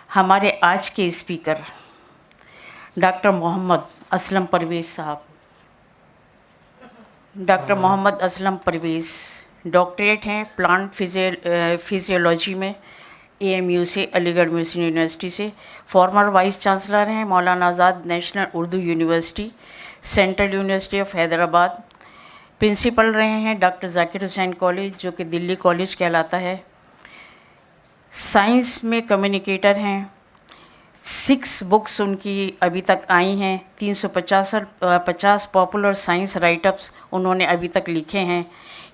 ہمارے آج کے اسپیکر ڈاکٹر محمد اسلم پرویز صاحب. ڈاکٹر محمد اسلم پرویز ڈاکٹریٹ ہیں پلانٹ فزیولوجی میں AMU سے، علی گڑھ مسلم یونیورسٹی سے. فارمر وائس چانسلر ہیں Maulana Azad National Urdu University, Central University of Hyderabad. Principal رہے ہیں ڈاکٹر ذاکر حسین کالج جو کہ دلی کالج کہلاتا ہے. سائنس میں کمیونیکیٹر ہیں. 6 بکس ان کی ابھی تک آئی ہیں. 350 پاپولر سائنس رائٹ اپس انہوں نے ابھی تک لکھے ہیں.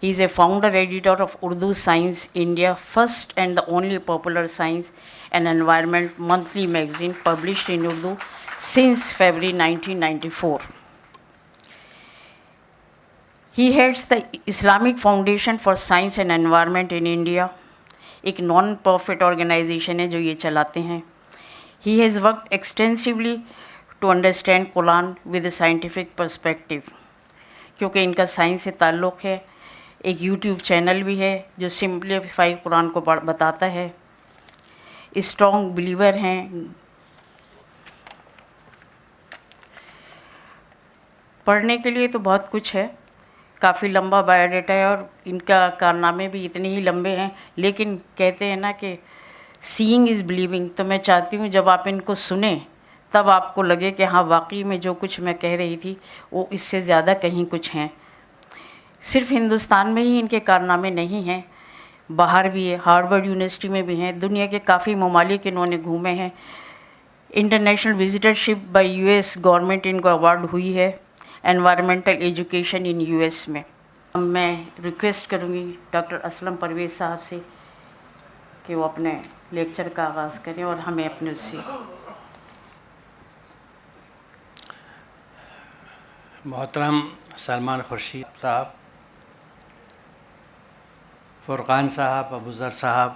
He is a founder editor of Urdu Science India, first and the only popular science and environment monthly magazine published in Urdu since February 1994. He heads the Islamic Foundation for Science and Environment in India. ایک non profit organization ہے جو یہ چلاتے ہیں. He has worked extensively to understand Quran with a scientific perspective. کیونکہ ان کا science سے تعلق ہے. ایک یوٹیوب چینل بھی ہے جو سمپلیفائی قرآن کو بتاتا ہے. اسٹرانگ بلیور ہیں. پڑھنے کے لیے تو بہت کچھ ہے، کافی لمبا بایو ڈیٹا ہے اور ان کا کارنامے بھی اتنے ہی لمبے ہیں. لیکن کہتے ہیں نا کہ سینگ از بلیونگ، تو میں چاہتی ہوں جب آپ ان کو سنیں تب آپ کو لگے کہ ہاں واقعی میں جو کچھ میں کہہ رہی تھی وہ اس سے زیادہ کہیں کچھ ہیں. صرف ہندوستان میں ہی ان کے کارنامے نہیں ہیں، باہر بھی ہے. ہارورڈ یونیورسٹی میں بھی ہیں. دنیا کے کافی ممالک انہوں نے گھومے ہیں. انٹرنیشنل وزٹرشپ بائی US گورنمنٹ ان کو ایوارڈ ہوئی ہے انوائرمنٹل ایجوکیشن ان US میں. میں ریکویسٹ کروں گی ڈاکٹر اسلم پرویز صاحب سے کہ وہ اپنے لیکچر کا آغاز کریں اور ہمیں اپنے اس سے. محترم سلمان خورشید صاحب، فرقان صاحب، ابوذر صاحب،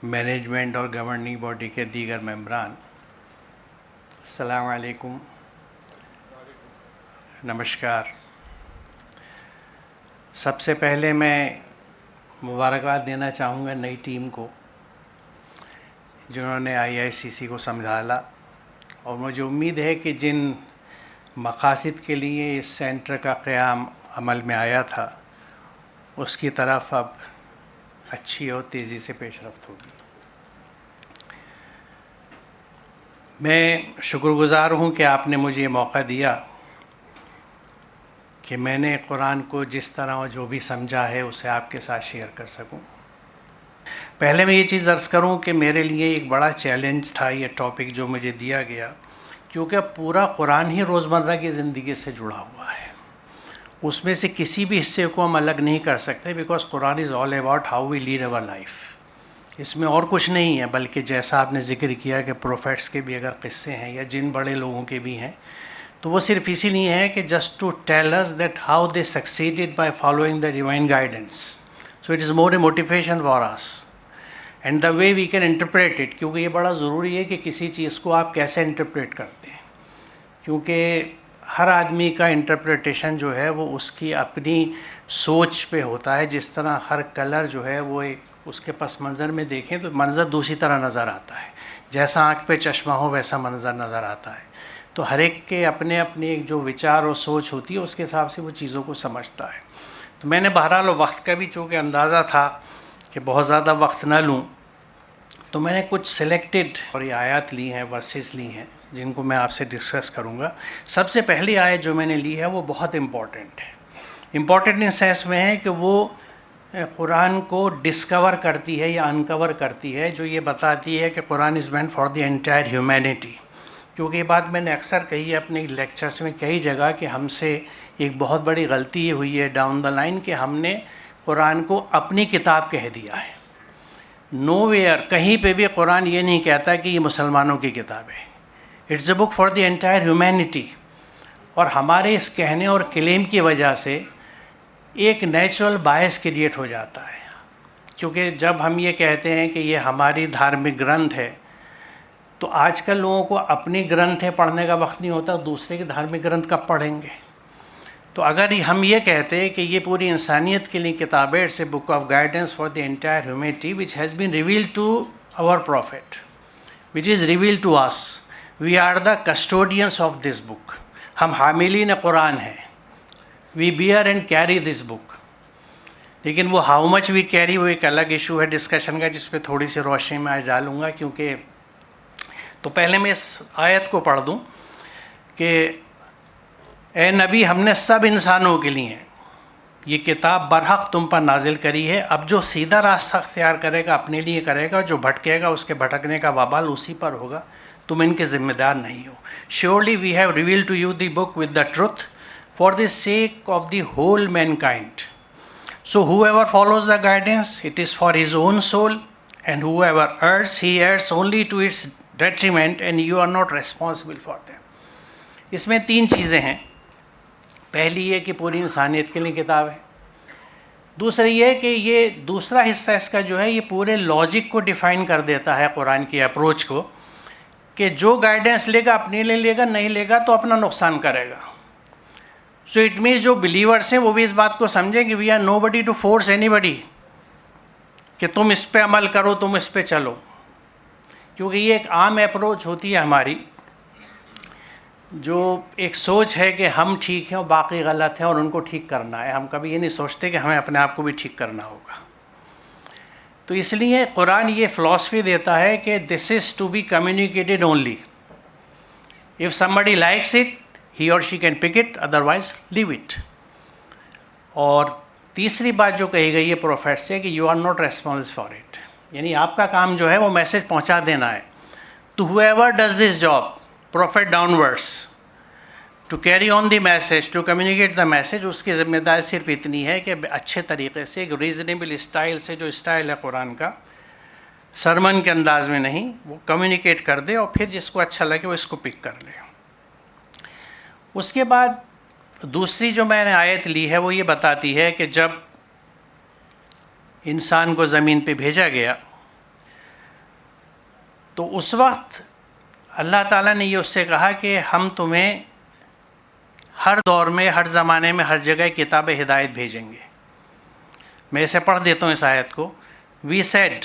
مینجمنٹ اور گورننگ باڈی کے دیگر ممبران، السلام علیکم، نمسکار. سب سے پہلے میں مبارکباد دینا چاہوں گا نئی ٹیم کو جنہوں نے IICC کو سنبھالا، اور مجھے امید ہے کہ جن مقاصد کے لیے اس سینٹر کا قیام عمل میں آیا تھا اس کی طرف اب اچھی اور تیزی سے پیش رفت ہوگی. میں شکر گزار ہوں کہ آپ نے مجھے یہ موقع دیا کہ میں نے قرآن کو جس طرح اور جو بھی سمجھا ہے اسے آپ کے ساتھ شیئر کر سکوں. پہلے میں یہ چیز عرض کروں کہ میرے لیے ایک بڑا چیلنج تھا یہ ٹاپک جو مجھے دیا گیا، کیونکہ پورا قرآن ہی روزمرہ کی زندگی سے جڑا ہوا ہے. اس میں سے کسی بھی حصے کو ہم الگ نہیں کر سکتے، because Quran is all about how we lead our life. اس میں اور کچھ نہیں ہے، بلکہ جیسا آپ نے ذکر کیا کہ پروفیٹس کے بھی اگر قصے ہیں یا جن بڑے لوگوں کے بھی ہیں تو وہ صرف اسی لیے ہے کہ just to tell us that how they succeeded by following the divine guidance. So it is more a motivation for us and the way we can interpret it. کیونکہ یہ بڑا ضروری ہے کہ کسی چیز کو آپ کیسے انٹرپریٹ کرتے ہیں، کیونکہ ہر آدمی کا انٹرپریٹیشن جو ہے وہ اس کی اپنی سوچ پہ ہوتا ہے. جس طرح ہر کلر جو ہے وہ ایک اس کے پس منظر میں دیکھیں تو منظر دوسری طرح نظر آتا ہے. جیسا آنکھ پہ چشمہ ہو ویسا منظر نظر آتا ہے. تو ہر ایک کے اپنے اپنے ایک جو وچار اور سوچ ہوتی ہے اس کے حساب سے وہ چیزوں کو سمجھتا ہے. تو میں نے بہرحال وقت کا بھی چونکہ اندازہ تھا کہ بہت زیادہ وقت نہ لوں، تو میں نے کچھ سلیکٹڈ اور یہ آیات لی ہیں، ورسز لی ہیں جن کو میں آپ سے ڈسکس کروں گا. سب سے پہلی آیت جو میں نے لی ہے وہ بہت امپورٹنٹ ہے. امپورٹنٹ اس سینس میں ہے کہ وہ قرآن کو ڈسکور کرتی ہے یا انکور کرتی ہے، جو یہ بتاتی ہے کہ Quran is meant for the entire humanity. کیونکہ یہ بات میں نے اکثر کہی ہے اپنے لیکچرز میں کئی جگہ کہ ہم سے ایک بہت بڑی غلطی یہ ہوئی ہے ڈاؤن دا لائن کہ ہم نے قرآن کو اپنی کتاب کہہ دیا ہے. نو ویئر کہیں پہ بھی قرآن یہ نہیں کہتا کہ یہ مسلمانوں کی کتاب ہے. It's a book for the entire humanity. اور ہمارے اس کہنے اور کلیم کی وجہ سے ایک نیچرل باعث کریٹ ہو جاتا ہے، کیونکہ جب ہم یہ کہتے ہیں کہ یہ ہماری دھارمک گرنتھ ہے تو آج کل لوگوں کو اپنی گرنتھ ہے پڑھنے کا وقت نہیں ہوتا، دوسرے کے دھارمک گرنتھ کب پڑھیں گے؟ تو اگر ہم یہ کہتے ہیں کہ یہ پوری انسانیت کے لیے کتاب ہے، it's a book of guidance for the entire humanity which has been revealed to our prophet, which is revealed to us. We are the custodians of this book. ہم حاملین قرآن ہیں. We bear and carry this book. لیکن وہ how much we carry وہ ایک الگ issue ہے discussion کا، جس پہ تھوڑی سی روشنی میں آج ڈالوں گا. کیونکہ تو پہلے میں اس آیت کو پڑھ دوں کہ اے نبی، ہم نے سب انسانوں کے لیے یہ کتاب برحق تم پر نازل کری ہے. اب جو سیدھا راستہ اختیار کرے گا اپنے لیے کرے گا، جو بھٹکے گا اس کے بھٹکنے کا وبال اسی پر ہوگا. تم ان کے ذمہ دار نہیں ہو. Surely we have revealed to you the book with the truth for the sake of the whole mankind. So whoever follows the guidance it is for his own soul and whoever errs he errs only to its detriment and you are not responsible for them. اس میں 3 چیزیں ہیں. پہلی یہ کہ پوری انسانیت کے لیے کتاب ہے. دوسری یہ کہ یہ دوسرا حصہ اس کا جو ہے یہ پورے لاجک کو ڈیفائن کر دیتا ہے، قرآن کی اپروچ کو، کہ جو گائیڈنس لے گا اپنے لیے لے گا، نہیں لے گا تو اپنا نقصان کرے گا. سو اٹ مینس جو بلیورس ہیں وہ بھی اس بات کو سمجھیں کہ we are nobody to force anybody کہ تم اس پہ عمل کرو، تم اس پہ چلو. کیونکہ یہ ایک عام اپروچ ہوتی ہے ہماری، جو ایک سوچ ہے کہ ہم ٹھیک ہیں اور باقی غلط ہیں اور ان کو ٹھیک کرنا ہے. ہم کبھی یہ نہیں سوچتے کہ ہمیں اپنے آپ کو بھی ٹھیک کرنا ہوگا. تو اس لیے قرآن یہ فلاسفی دیتا ہے کہ this is to be communicated only. If somebody likes it he or she can pick it, otherwise leave it. اور تیسری بات جو کہی گئی ہے پروفیٹ سے کہ you are not responsible for it, یعنی آپ کا کام جو ہے وہ میسج پہنچا دینا ہے. تو whoever does this job prophet downwards to carry on the message, to communicate the message، اس کی ذمہ داری صرف اتنی ہے کہ اچھے طریقے سے ایک ریزنیبل اسٹائل سے، جو اسٹائل ہے قرآن کا، سرمن کے انداز میں نہیں، وہ کمیونیکیٹ کر دے اور پھر جس کو اچھا لگے وہ اس کو پک کر لے. اس کے بعد دوسری جو میں نے آیت لی ہے وہ یہ بتاتی ہے کہ جب انسان کو زمین پہ بھیجا گیا تو اس وقت اللہ تعالیٰ نے یہ اس سے کہا کہ ہم تمہیں ہر دور میں، ہر زمانے میں، ہر جگہ کتاب ہدایت بھیجیں گے. میں اسے پڑھ دیتا ہوں اس آیت کو. We said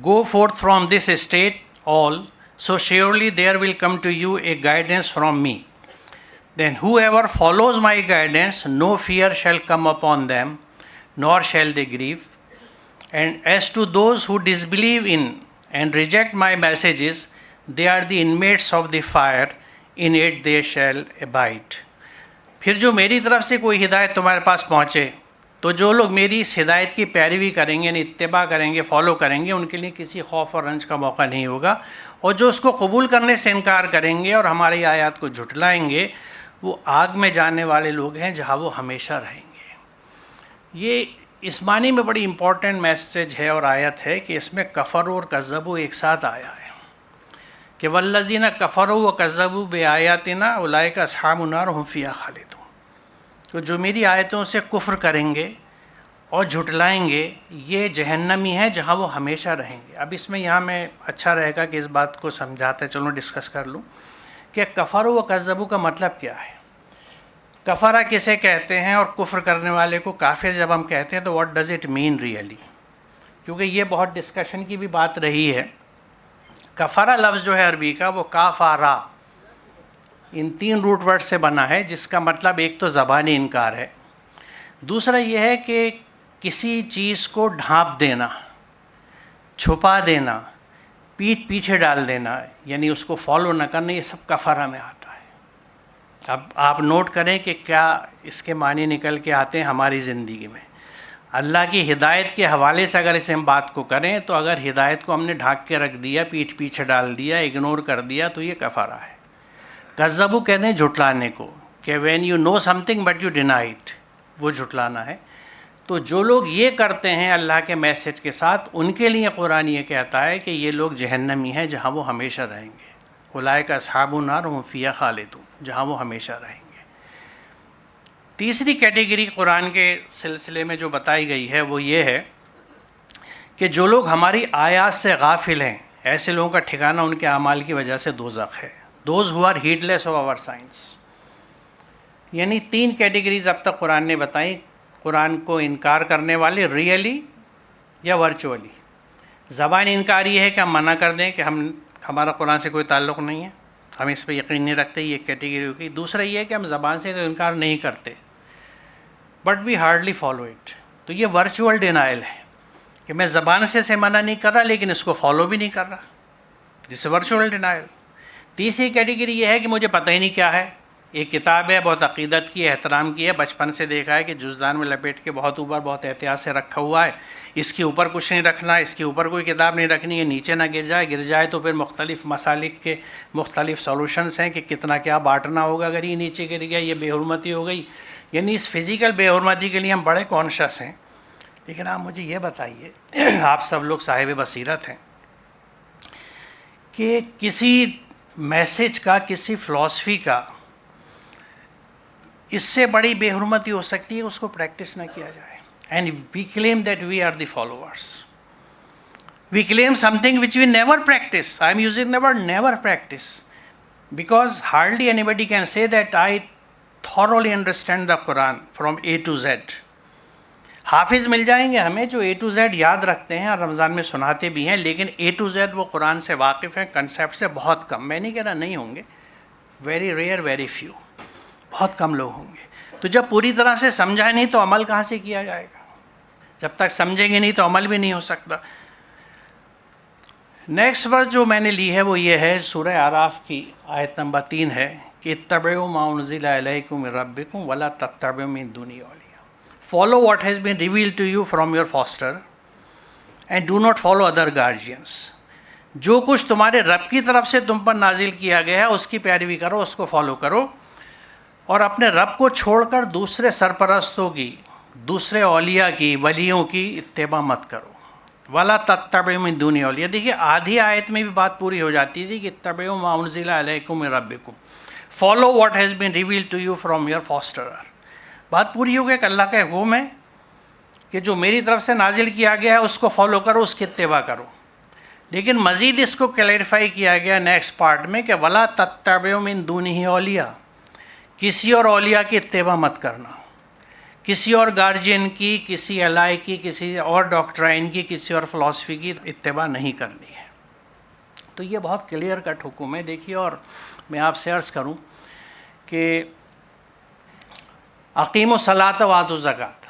go forth from this state all so surely there will come to you a guidance from me. Then whoever follows my guidance no fear shall come upon them nor shall they grieve. And as to those who disbelieve in and reject my messages they are the inmates of the fire, in it they shall abide. پھر جو میری طرف سے کوئی ہدایت تمہارے پاس پہنچے تو جو لوگ میری اس ہدایت کی پیروی کریں گے، یعنی اتباع کریں گے، فالو کریں گے، ان کے لیے کسی خوف اور رنج کا موقع نہیں ہوگا. اور جو اس کو قبول کرنے سے انکار کریں گے اور ہماری آیات کو جھٹلائیں گے، وہ آگ میں جانے والے لوگ ہیں جہاں وہ ہمیشہ رہیں گے. یہ اس معنی میں بڑی امپورٹنٹ میسج ہے اور آیت ہے کہ اس میں کفروا اور کذبوا ایک ساتھ آیا ہے کہ والذین کفروا وکذبوا بآیاتنا اولئک اصحاب النار هم فیہا خالدون. تو جو میری آیتوں سے کفر کریں گے اور جھٹلائیں گے یہ جہنمی ہیں جہاں وہ ہمیشہ رہیں گے. اب اس میں یہاں میں اچھا رہے گا کہ اس بات کو سمجھاتے چلو ڈسکس کر لوں کہ کفروا وکذبوا کا مطلب کیا ہے. کفرہ کسے کہتے ہیں اور کفر کرنے والے کو کافر جب ہم کہتے ہیں تو what does it mean really, کیونکہ یہ بہت ڈسکشن کی بھی بات رہی ہے. کفرہ لفظ جو ہے عربی کا وہ کافارا ان 3 روٹ ورڈ سے بنا ہے، جس کا مطلب ایک تو زبانی انکار ہے، دوسرا یہ ہے کہ کسی چیز کو ڈھانپ دینا، چھپا دینا، پیٹھ پیچھے ڈال دینا، یعنی اس کو فالو نہ کرنا، یہ سب کفرہ میں آتا ہے. اب آپ نوٹ کریں کہ کیا اس کے معنی نکل کے آتے ہیں ہماری زندگی میں. اللہ کی ہدایت کے حوالے سے اگر اسے ہم بات کو کریں تو اگر ہدایت کو ہم نے ڈھانک کے رکھ دیا، پیٹھ پیچھے ڈال دیا، اگنور کر دیا تو یہ کفارہ ہے. کذبوا کہتے ہیں جھٹلانے کو، کہ when you know something but you deny it, وہ جھٹلانا ہے. تو جو لوگ یہ کرتے ہیں اللہ کے میسج کے ساتھ، ان کے لیے قرآن یہ کہتا ہے کہ یہ لوگ جہنمی ہیں جہاں وہ ہمیشہ رہیں گے. اولئک اصحاب النار هم فیہا خالدون، جہاں وہ ہمیشہ رہیں گے. تیسری کیٹیگری قرآن کے سلسلے میں جو بتائی گئی ہے وہ یہ ہے کہ جو لوگ ہماری آیات سے غافل ہیں، ایسے لوگوں کا ٹھکانہ ان کے اعمال کی وجہ سے دوزخ ہے. Those who are heedless of our signs. یعنی 3 کیٹیگریز اب تک قرآن نے بتائیں، قرآن کو انکار کرنے والے ریئلی یا ورچولی. زبان انکار یہ ہے کہ ہم منع کر دیں کہ ہمارا قرآن سے کوئی تعلق نہیں ہے، ہم اس پہ یقین نہیں رکھتے، یہ کیٹیگری ہوگی. دوسرا یہ ہے کہ ہم زبان سے تو انکار نہیں کرتے but we hardly follow it. تو یہ ورچوئل ڈینائل ہے کہ میں زبان سے منع نہیں کر رہا لیکن اس کو فالو بھی نہیں کر رہا. This virtual denial. تیسری کیٹیگری یہ ہے کہ مجھے پتہ ہی نہیں کیا ہے، ایک کتاب ہے، بہت عقیدت کی ہے، احترام کی ہے، بچپن سے دیکھا ہے کہ جزدان میں لپیٹ کے بہت اوپر بہت احتیاط سے رکھا ہوا ہے، اس کے اوپر کچھ نہیں رکھنا، اس کے اوپر کوئی کتاب نہیں رکھنی ہے، نیچے نہ گر جائے تو پھر مختلف مسالک کے مختلف سولوشنس ہیں کہ کتنا کیا بانٹنا ہوگا اگر یہ نیچے گر گیا، یہ بے حرمتی ہو گئی. یعنی اس فزیکل بے حرمتی کے لیے ہم بڑے کانشیس ہیں. لیکن آپ مجھے یہ بتائیے، آپ سب لوگ صاحب بصیرت ہیں، کہ کسی میسج کا، کسی فلاسفی کا اس سے بڑی بے حرمتی ہو سکتی ہے اس کو پریکٹس نہ کیا جائے. And we claim that we are the followers. We claim something which we never practice. I am using the word never practice because hardly anybody can say that I thoroughly understand the Quran from A to Z. حافظ مل جائیں گے ہمیں جو A to Z یاد رکھتے ہیں اور رمضان میں سناتے بھی ہیں، لیکن A to Z وہ قرآن سے واقف ہیں، کنسیپٹ سے بہت کم. میں نہیں کہہ رہا نہیں ہوں گے، ویری ریئر، ویری فیو، بہت کم لوگ ہوں گے. تو جب پوری طرح سے سمجھا نہیں تو عمل کہاں سے کیا جائے گا؟ جب تک سمجھیں گے نہیں تو عمل بھی نہیں ہو سکتا. نیکسٹ ورس جو میں نے لی ہے وہ یہ ہے، سورہ اعراف کی آیت نمبر 3 ہے کہ اتبعوا ما انزل الیکم من ربکم ولا تتبعوا من دونہ اولیاء. Follow what has been revealed to you from your foster and do not follow other guardians. جو کچھ تمہارے رب کی طرف سے تم پر نازل کیا گیا ہے اس کی پیروی کرو، اس کو فالو کرو، اور اپنے رب کو چھوڑ کر دوسرے سرپرستوں کی، دوسرے اولیاء کی، ولیوں کی اتباع مت کرو. ولا تتبعوا من دونہ اولیاء. دیکھیے آدھی آیت میں بھی بات پوری ہو جاتی تھی کہ اتبعوا ما انزل الیکم من ربکم، follow what has been revealed to you from your fosterer. بات پوری ہو گئی کہ اللہ کا حکم ہے کہ جو میری طرف سے نازل کیا گیا ہے اس کو فالو کرو، اس کی اتباع کرو. لیکن مزید اس کو کلیریفائی کیا گیا نیکسٹ پارٹ میں کہ ولا تتبعوا من دونہ اولیاء، کسی اور اولیاء کی اتباع مت کرنا، کسی اور گارجین کی، کسی الائی کی، کسی اور ڈاکٹرائن کی، کسی اور فلاسفی کی اتباع نہیں کرنی ہے. تو یہ بہت کلیئر کٹ حکم ہے. دیکھیے، اور میں آپ سے عرض کروں کہ اقیموا الصلاۃ وآتوا الزکوٰۃ،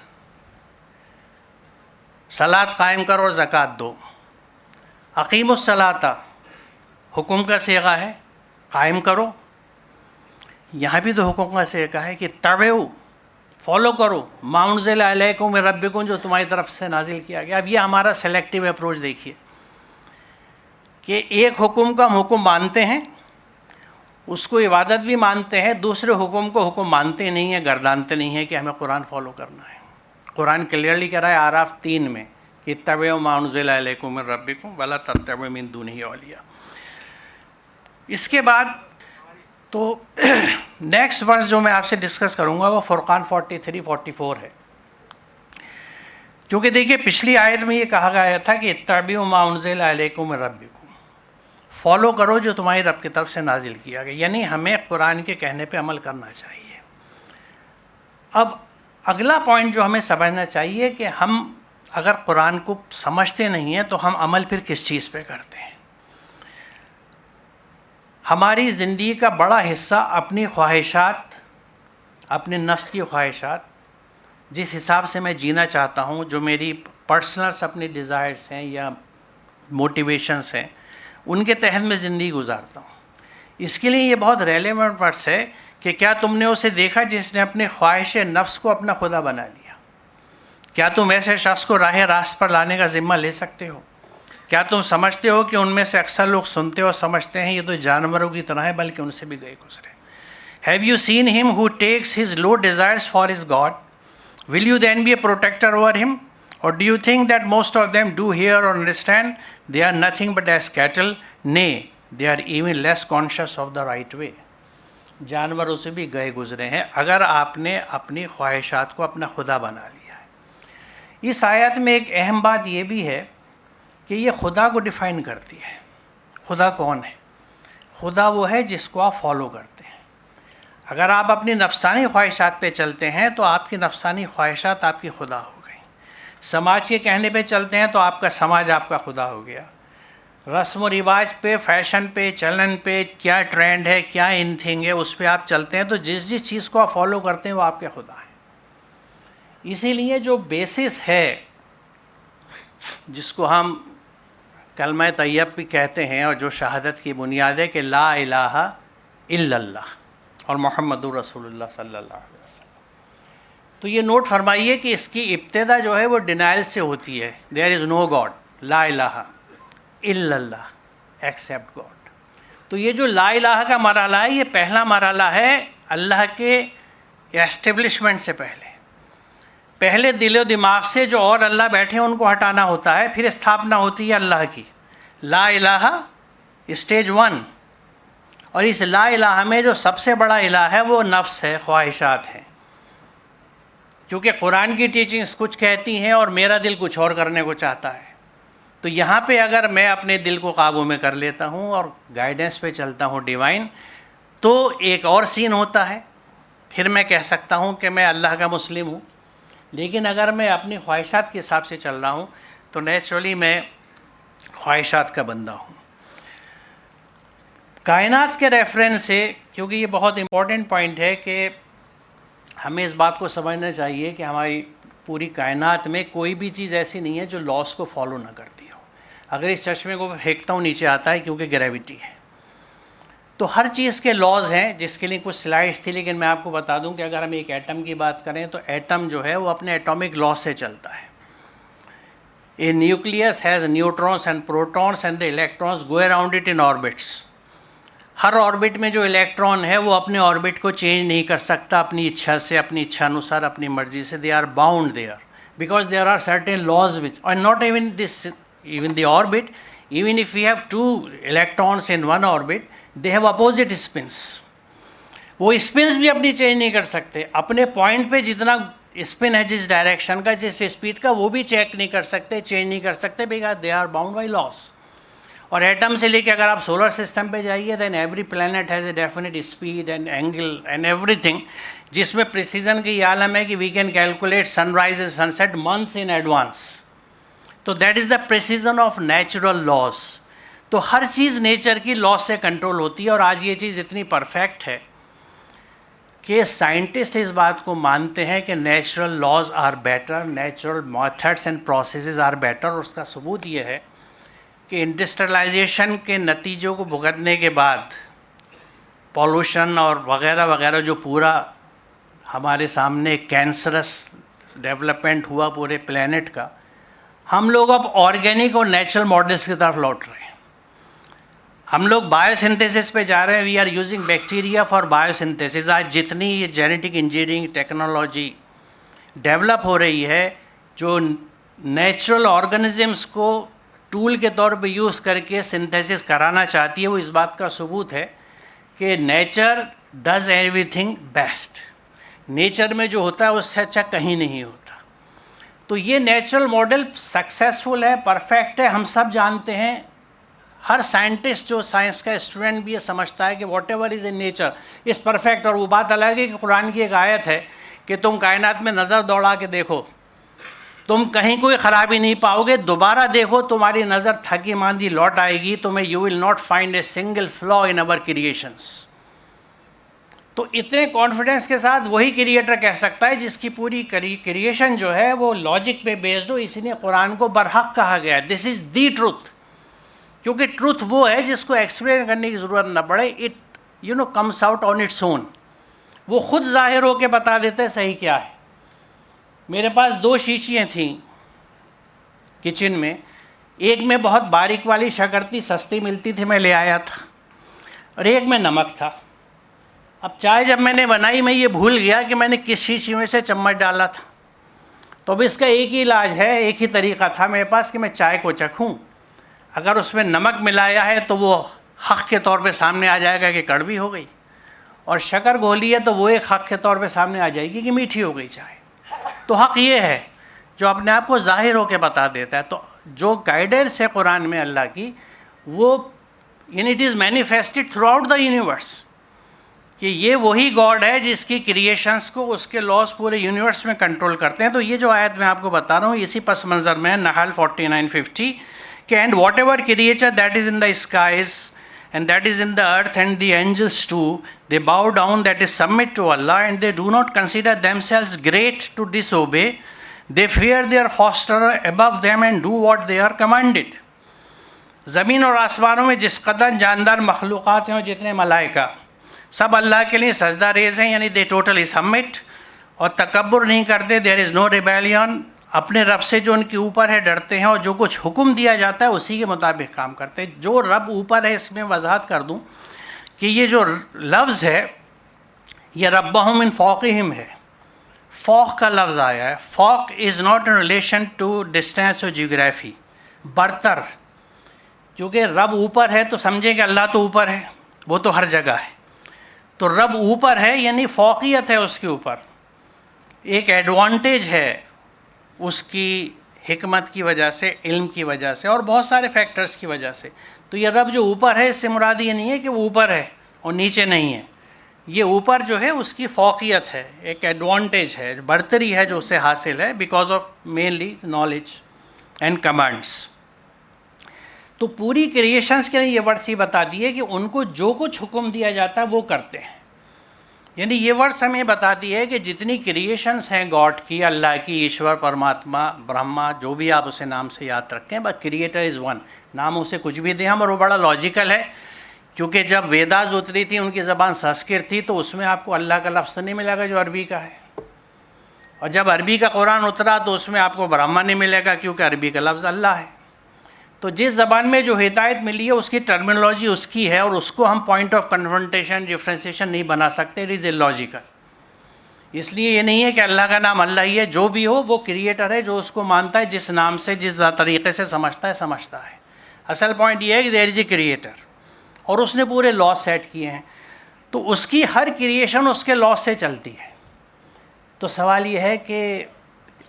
صلاۃ قائم کرو اور زکوٰۃ دو. اقیموا الصلاۃ حکم کا صیغہ ہے، قائم کرو. یہاں بھی تو حکم کا صیغہ ہے کہ اتبعوا، فالو کرو، ما انزل الیکم من ربکم، جو تمہاری طرف سے نازل کیا گیا. اب یہ ہمارا سلیکٹیو اپروچ دیکھیے کہ ایک حکم کا ہم حکم مانتے ہیں، اس کو عبادت بھی مانتے ہیں، دوسرے حکم کو حکم مانتے نہیں ہیں، گردانتے نہیں ہیں کہ ہمیں قرآن فالو کرنا ہے. قرآن کلیئرلی کہہ رہا ہے اعراف 3 میں کہ اتبعوا ما انزل الیکم من ربکم ولا تتبعوا من دونہ اولیاء. اس کے بعد تو نیکسٹ ورس جو میں آپ سے ڈسکس کروں گا وہ فرقان 43-44 ہے. کیونکہ دیکھیے پچھلی آیت میں یہ کہا گیا تھا کہ اتبعوا ما انزل الیکم من ربکم، فالو کرو جو تمہاری رب کی طرف سے نازل کیا گیا. یعنی ہمیں قرآن کے کہنے پہ عمل کرنا چاہیے. اب اگلا پوائنٹ جو ہمیں سمجھنا چاہیے کہ ہم اگر قرآن کو سمجھتے نہیں ہیں تو ہم عمل پھر کس چیز پہ کرتے ہیں. ہماری زندگی کا بڑا حصہ اپنی خواہشات، اپنے نفس کی خواہشات، جس حساب سے میں جینا چاہتا ہوں، جو میری پرسنلس اپنی ڈیزائرس ہیں یا موٹیویشنس ہیں، ان کے تحت میں زندگی گزارتا ہوں. اس کے لیے یہ بہت ریلیونٹ ورس ہے کہ کیا تم نے اسے دیکھا جس نے اپنے خواہش نفس کو اپنا خدا بنا لیا؟ کیا تم ایسے شخص کو راہ راست پر لانے کا ذمہ لے سکتے ہو؟ کیا تم سمجھتے ہو کہ ان میں سے اکثر لوگ سنتے اور سمجھتے ہیں یہ تو جانوروں کی طرح ہے، بلکہ ان سے بھی گئے گزرے. Have you seen him who takes his low desires for his God? Will you then be a protector over him? Or do you think that most of them do hear or understand? They are nothing but as cattle. Nay, they are even less conscious of the right way. جانوروں سے بھی گئے گزرے ہیں اگر آپ نے اپنی خواہشات کو اپنا خدا بنا لیا ہے. اس آیت میں ایک اہم بات یہ بھی ہے کہ یہ خدا کو ڈیفائن کرتی ہے. خدا کون ہے؟ خدا وہ ہے جس کو آپ فالو کرتے ہیں. اگر آپ اپنی نفسانی خواہشات پہ چلتے ہیں تو آپ کی نفسانی خواہشات آپ کی خدا ہو گئی. سماج کے کہنے پہ چلتے ہیں تو آپ کا سماج آپ کا خدا ہو گیا. رسم و رواج پہ، فیشن پہ، چلن پہ، کیا ٹرینڈ ہے، کیا ان تھنگ ہے، اس پہ آپ چلتے ہیں تو جس جس چیز کو آپ فالو کرتے ہیں وہ آپ کے خدا ہیں. اسی لیے جو بیسس ہے جس کو ہم کلمہ طیب بھی کہتے ہیں اور جو شہادت کی بنیاد ہے کہ لا الہ الا اللہ اور محمد رسول اللہ صلی اللہ علیہ وسلم، تو یہ نوٹ فرمائیے کہ اس کی ابتدا جو ہے وہ ڈینائل سے ہوتی ہے. دیر از نو گاڈ، لا الہ الا اللہ ایکسیپٹ گاڈ. تو یہ جو لا الہ کا مرحلہ ہے یہ پہلا مرحلہ ہے اللہ کے اسٹیبلشمنٹ سے پہلے دل و دماغ سے جو اور اللہ بیٹھے ہیں ان کو ہٹانا ہوتا ہے، پھر استھاپنا ہوتی ہے اللہ کی. لا الہ اسٹیج 1. اور اس لا الہ میں جو سب سے بڑا الہ ہے وہ نفس ہے، خواہشات ہیں. کیونکہ قرآن کی ٹیچنگز کچھ کہتی ہیں اور میرا دل کچھ اور کرنے کو چاہتا ہے. تو یہاں پہ اگر میں اپنے دل کو قابو میں کر لیتا ہوں اور گائیڈنس پہ چلتا ہوں ڈیوائن، تو ایک اور سین ہوتا ہے. پھر میں کہہ سکتا ہوں کہ میں اللہ کا مسلم ہوں. لیکن اگر میں اپنی خواہشات کے حساب سے چل رہا ہوں تو نیچرلی میں خواہشات کا بندہ ہوں. کائنات کے ریفرنس سے، کیونکہ یہ بہت امپورٹنٹ پوائنٹ ہے کہ ہمیں اس بات کو سمجھنا چاہیے کہ ہماری پوری کائنات میں کوئی بھی چیز ایسی نہیں ہے جو لاس کو فالو نہ کرتی ہو. اگر اس چشمے کو پھینکتا ہوں نیچے آتا ہے کیونکہ گریویٹی ہے. تو ہر چیز کے لاز ہیں جس کے لیے کچھ سلائڈس تھی، لیکن میں آپ کو بتا دوں کہ اگر ہم ایک ایٹم کی بات کریں تو ایٹم جو ہے وہ اپنے ایٹامک لاز سے چلتا ہے. A nucleus has neutrons and protons and the electrons go around it in orbits. ہر آربٹ میں جو الیکٹران ہے وہ اپنے آربٹ کو چینج نہیں کر سکتا اپنی اچھا سے، اپنی اچھا انوسار، اپنی مرضی سے. They are bound there because there are certain laws which and not even the orbit, even if we have two electrons in one orbit, they have opposite spins. وہ اسپنس بھی اپنی چینج نہیں کر سکتے. اپنے پوائنٹ پہ جتنا اسپن ہے جس ڈائریکشن کا، جس اسپیڈ کا، وہ بھی چیک نہیں کر سکتے، چینج نہیں کر سکتے because they are bound by laws. اور ایٹم سے لے کے اگر آپ سولر سسٹم پہ جائیے then every planet has a definite speed and angle and everything, جس میں پریسیزن کی یہ عالم ہے کہ we can calculate sunrise and sunset months in advance. تو that is the precision of natural laws. تو ہر چیز نیچر کی لاس سے کنٹرول ہوتی ہے. اور آج یہ چیز اتنی پرفیکٹ ہے کہ سائنٹسٹ اس بات کو مانتے ہیں کہ natural laws are better, natural methods and processes are better. اور اس کا ثبوت یہ ہے کہ انڈسٹریلائزیشن کے نتیجوں کو بھگتنے کے بعد پولوشن اور وغیرہ وغیرہ جو پورا ہمارے سامنے کینسرس ڈیولپمنٹ ہوا پورے پلینٹ کا، ہم لوگ اب آرگینک اور نیچرل ماڈلس کی طرف لوٹ رہے ہیں. ہم لوگ بایو سنتھیسس پہ جا رہے ہیں. We are using bacteria for biosynthesis. آج جتنی یہ جینیٹک انجینئرنگ ٹیکنالوجی ڈیولپ ہو رہی ہے جو نیچرل آرگنزمس کو ٹول کے طور پہ یوز کر کے سنتھیسس کرانا چاہتی ہے، وہ اس بات کا ثبوت ہے کہ nature does every thing best. Nature میں جو ہوتا ہے اس سے اچھا کہیں نہیں ہوتا. تو یہ نیچرل ماڈل سکسیسفل ہے، پرفیکٹ ہے. ہم سب جانتے ہیں، ہر سائنٹسٹ جو سائنس کا اسٹوڈنٹ بھی یہ سمجھتا ہے کہ what ever is in nature is perfect. اور وہ بات الگ ہے کہ قرآن کی ایک آیت ہے کہ تم کائنات میں نظر دوڑا کے دیکھو، تم کہیں کوئی خرابی نہیں پاؤ گے. دوبارہ دیکھو، تمہاری نظر تھکی ماندی لوٹ آئے گی تمہیں. You will not find a single فلا ان اور کریشنس. تو اتنے کانفیڈنس کے ساتھ وہی کریٹر کہہ سکتا ہے جس کی پوری کریشن جو ہے وہ لاجک پہ بیسڈ ہو. اسی لیے قرآن کو برحق کہا گیا ہے. This is the truth. کیونکہ ٹروتھ وہ ہے جس کو ایکسپلین کرنے کی ضرورت نہ پڑے. It comes out on its own. وہ خود ظاہر ہو کے بتا دیتے صحیح کیا ہے. میرے پاس 2 شیشیاں تھیں کچن میں. ایک میں بہت باریک والی شکر تھی، سستی ملتی تھی، میں لے آیا تھا. اور ایک میں نمک تھا. اب چائے جب میں نے بنائی میں یہ بھول گیا کہ میں نے کس شیشی میں سے چمچ ڈالا تھا. تو اب اس کا ایک ہی علاج ہے، ایک ہی طریقہ تھا میرے پاس کہ میں چائے کو چکھوں. اگر اس میں نمک ملایا ہے تو وہ حق کے طور پہ سامنے آ جائے گا کہ کڑوی ہو گئی، اور شکر گھولی ہے تو وہ ایک حق کے طور پہ سامنے آ جائے گی کہ میٹھی ہو گئی چائے. تو حق یہ ہے جو اپنے آپ کو ظاہر ہو کے بتا دیتا ہے. تو جو گائیڈنس ہے قرآن میں اللہ کی، وہ it is manifested through out the universe کہ یہ وہی گاڈ ہے جس کی کریشنس کو اس کے لاس پورے یونیورس میں کنٹرول کرتے ہیں. تو یہ جو آیت میں آپ کو بتا رہا ہوں اسی پس منظر میں نحل 49:50 کہ and what ever creature that is in the skies and that is in the earth and the angels too, they bow down, that is submit to Allah, and they do not consider themselves great to disobey. They fear their fosterer above them and do what they are commanded. زمین اور آسمانوں میں جس قدر جاندار مخلوقات ہیں اور جتنے ملائکہ سب اللہ کے لیے سجدہ ریز ہیں, یعنی they totally submit اور تکبر نہیں کرتے. there is no rebellion, اپنے رب سے جو ان کے اوپر ہے ڈرتے ہیں اور جو کچھ حکم دیا جاتا ہے اسی کے مطابق کام کرتے ہیں. جو رب اوپر ہے اس میں وضاحت کر دوں کہ یہ جو لفظ ہے یہ ربہم من فوقہم ہے. فوق کا لفظ آیا ہے. فوق is not in relation to distance اور جیوگرافی, برتر. کیونکہ رب اوپر ہے تو سمجھیں کہ اللہ تو اوپر ہے, وہ تو ہر جگہ ہے. تو رب اوپر ہے یعنی فوقیت ہے اس کے اوپر, ایک ایڈوانٹیج ہے اس کی حکمت کی وجہ سے, علم کی وجہ سے اور بہت سارے فیکٹرز کی وجہ سے. تو یہ رب جو اوپر ہے اس سے مراد یہ نہیں ہے کہ وہ اوپر ہے اور نیچے نہیں ہے. یہ اوپر جو ہے اس کی فوقیت ہے, ایک ایڈوانٹیج ہے, برتری ہے جو اسے حاصل ہے because of mainly knowledge and commands. تو پوری کریشنس کے لیے یہ ورڈس یہ بتا دیے کہ ان کو جو کچھ حکم دیا جاتا ہے وہ کرتے ہیں. یعنی یہ ورڈس ہمیں بتاتی ہے کہ جتنی کریشنس ہیں گاڈ کی, اللہ کی, ایشور, پرماتما, برہما, جو بھی آپ اسے نام سے یاد رکھیں, بس کریٹر از ون. نام اسے کچھ بھی دیں ہم, اور وہ بڑا لاجیکل ہے کیونکہ جب ویداز اتری تھی ان کی زبان سنسکرت تھی تو اس میں آپ کو اللہ کا لفظ نہیں ملے گا جو عربی کا ہے, اور جب عربی کا قرآن اترا تو اس میں آپ کو برہما نہیں ملے گا کیونکہ عربی کا لفظ اللہ ہے. تو جس زبان میں جو ہدایت ملی ہے اس کی ٹرمینالوجی اس کی ہے, اور اس کو ہم پوائنٹ آف کنفرنٹیشن, ڈفرینسیشن نہیں بنا سکتے. It is illogical. اس لیے یہ نہیں ہے کہ اللہ کا نام اللہ ہی ہے, جو بھی ہو وہ کریٹر ہے جو اس کو مانتا ہے, جس نام سے جس طریقے سے سمجھتا ہے. اصل پوائنٹ یہ ہے کہ دیر از اے کریٹر اور اس نے پورے لاس سیٹ کیے ہیں, تو اس کی ہر کریشن اس کے لاس سے چلتی ہے. تو سوال یہ ہے کہ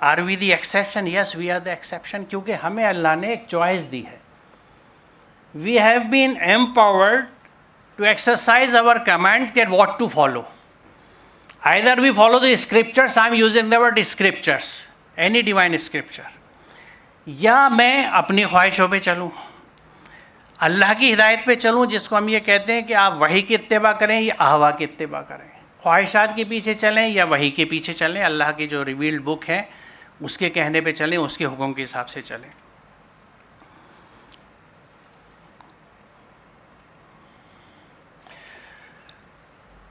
are we the exception? Yes we are the exception, کیونکہ ہمیں اللہ نے ایک چوائس دی ہے. We have been empowered to exercise our command that what to follow. Either we follow the scriptures, I am using the word scriptures, any divine scripture, یا میں اپنی خواہشوں پہ چلوں, اللہ کی ہدایت پہ چلوں, جس کو ہم یہ کہتے ہیں کہ آپ وحی کی اتباع کریں یا اہوا کی اتباع کریں, خواہشات کے پیچھے چلیں یا وحی کے پیچھے چلیں, اللہ کی جو ریویلڈ بک ہے اس کے کہنے پہ چلیں, اس کے حکم کے حساب سے چلیں.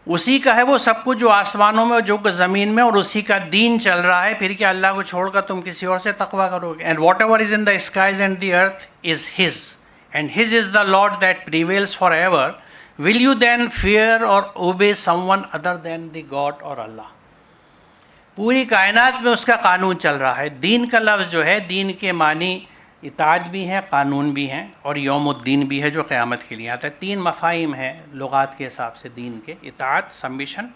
اسی کا ہے وہ سب کچھ جو آسمانوں میں اور جو زمین میں, اور اسی کا دین چل رہا ہے. پھر کیا اللہ کو چھوڑ کر تم کسی اور سے تقویٰ کرو گے؟ And whatever is in the skies and the earth is his, and his is the lord that prevails forever. Will you then fear or obey someone other than the God or Allah? پوری کائنات میں اس کا قانون چل رہا ہے. دین کا لفظ جو ہے, دین کے معنی اطاعت بھی ہیں, قانون بھی ہیں, اور یوم الدین بھی ہے جو قیامت کے لیے آتا ہے. 3 مفاہیم ہیں لغات کے حساب سے دین کے: اطاعت, سبمیشن,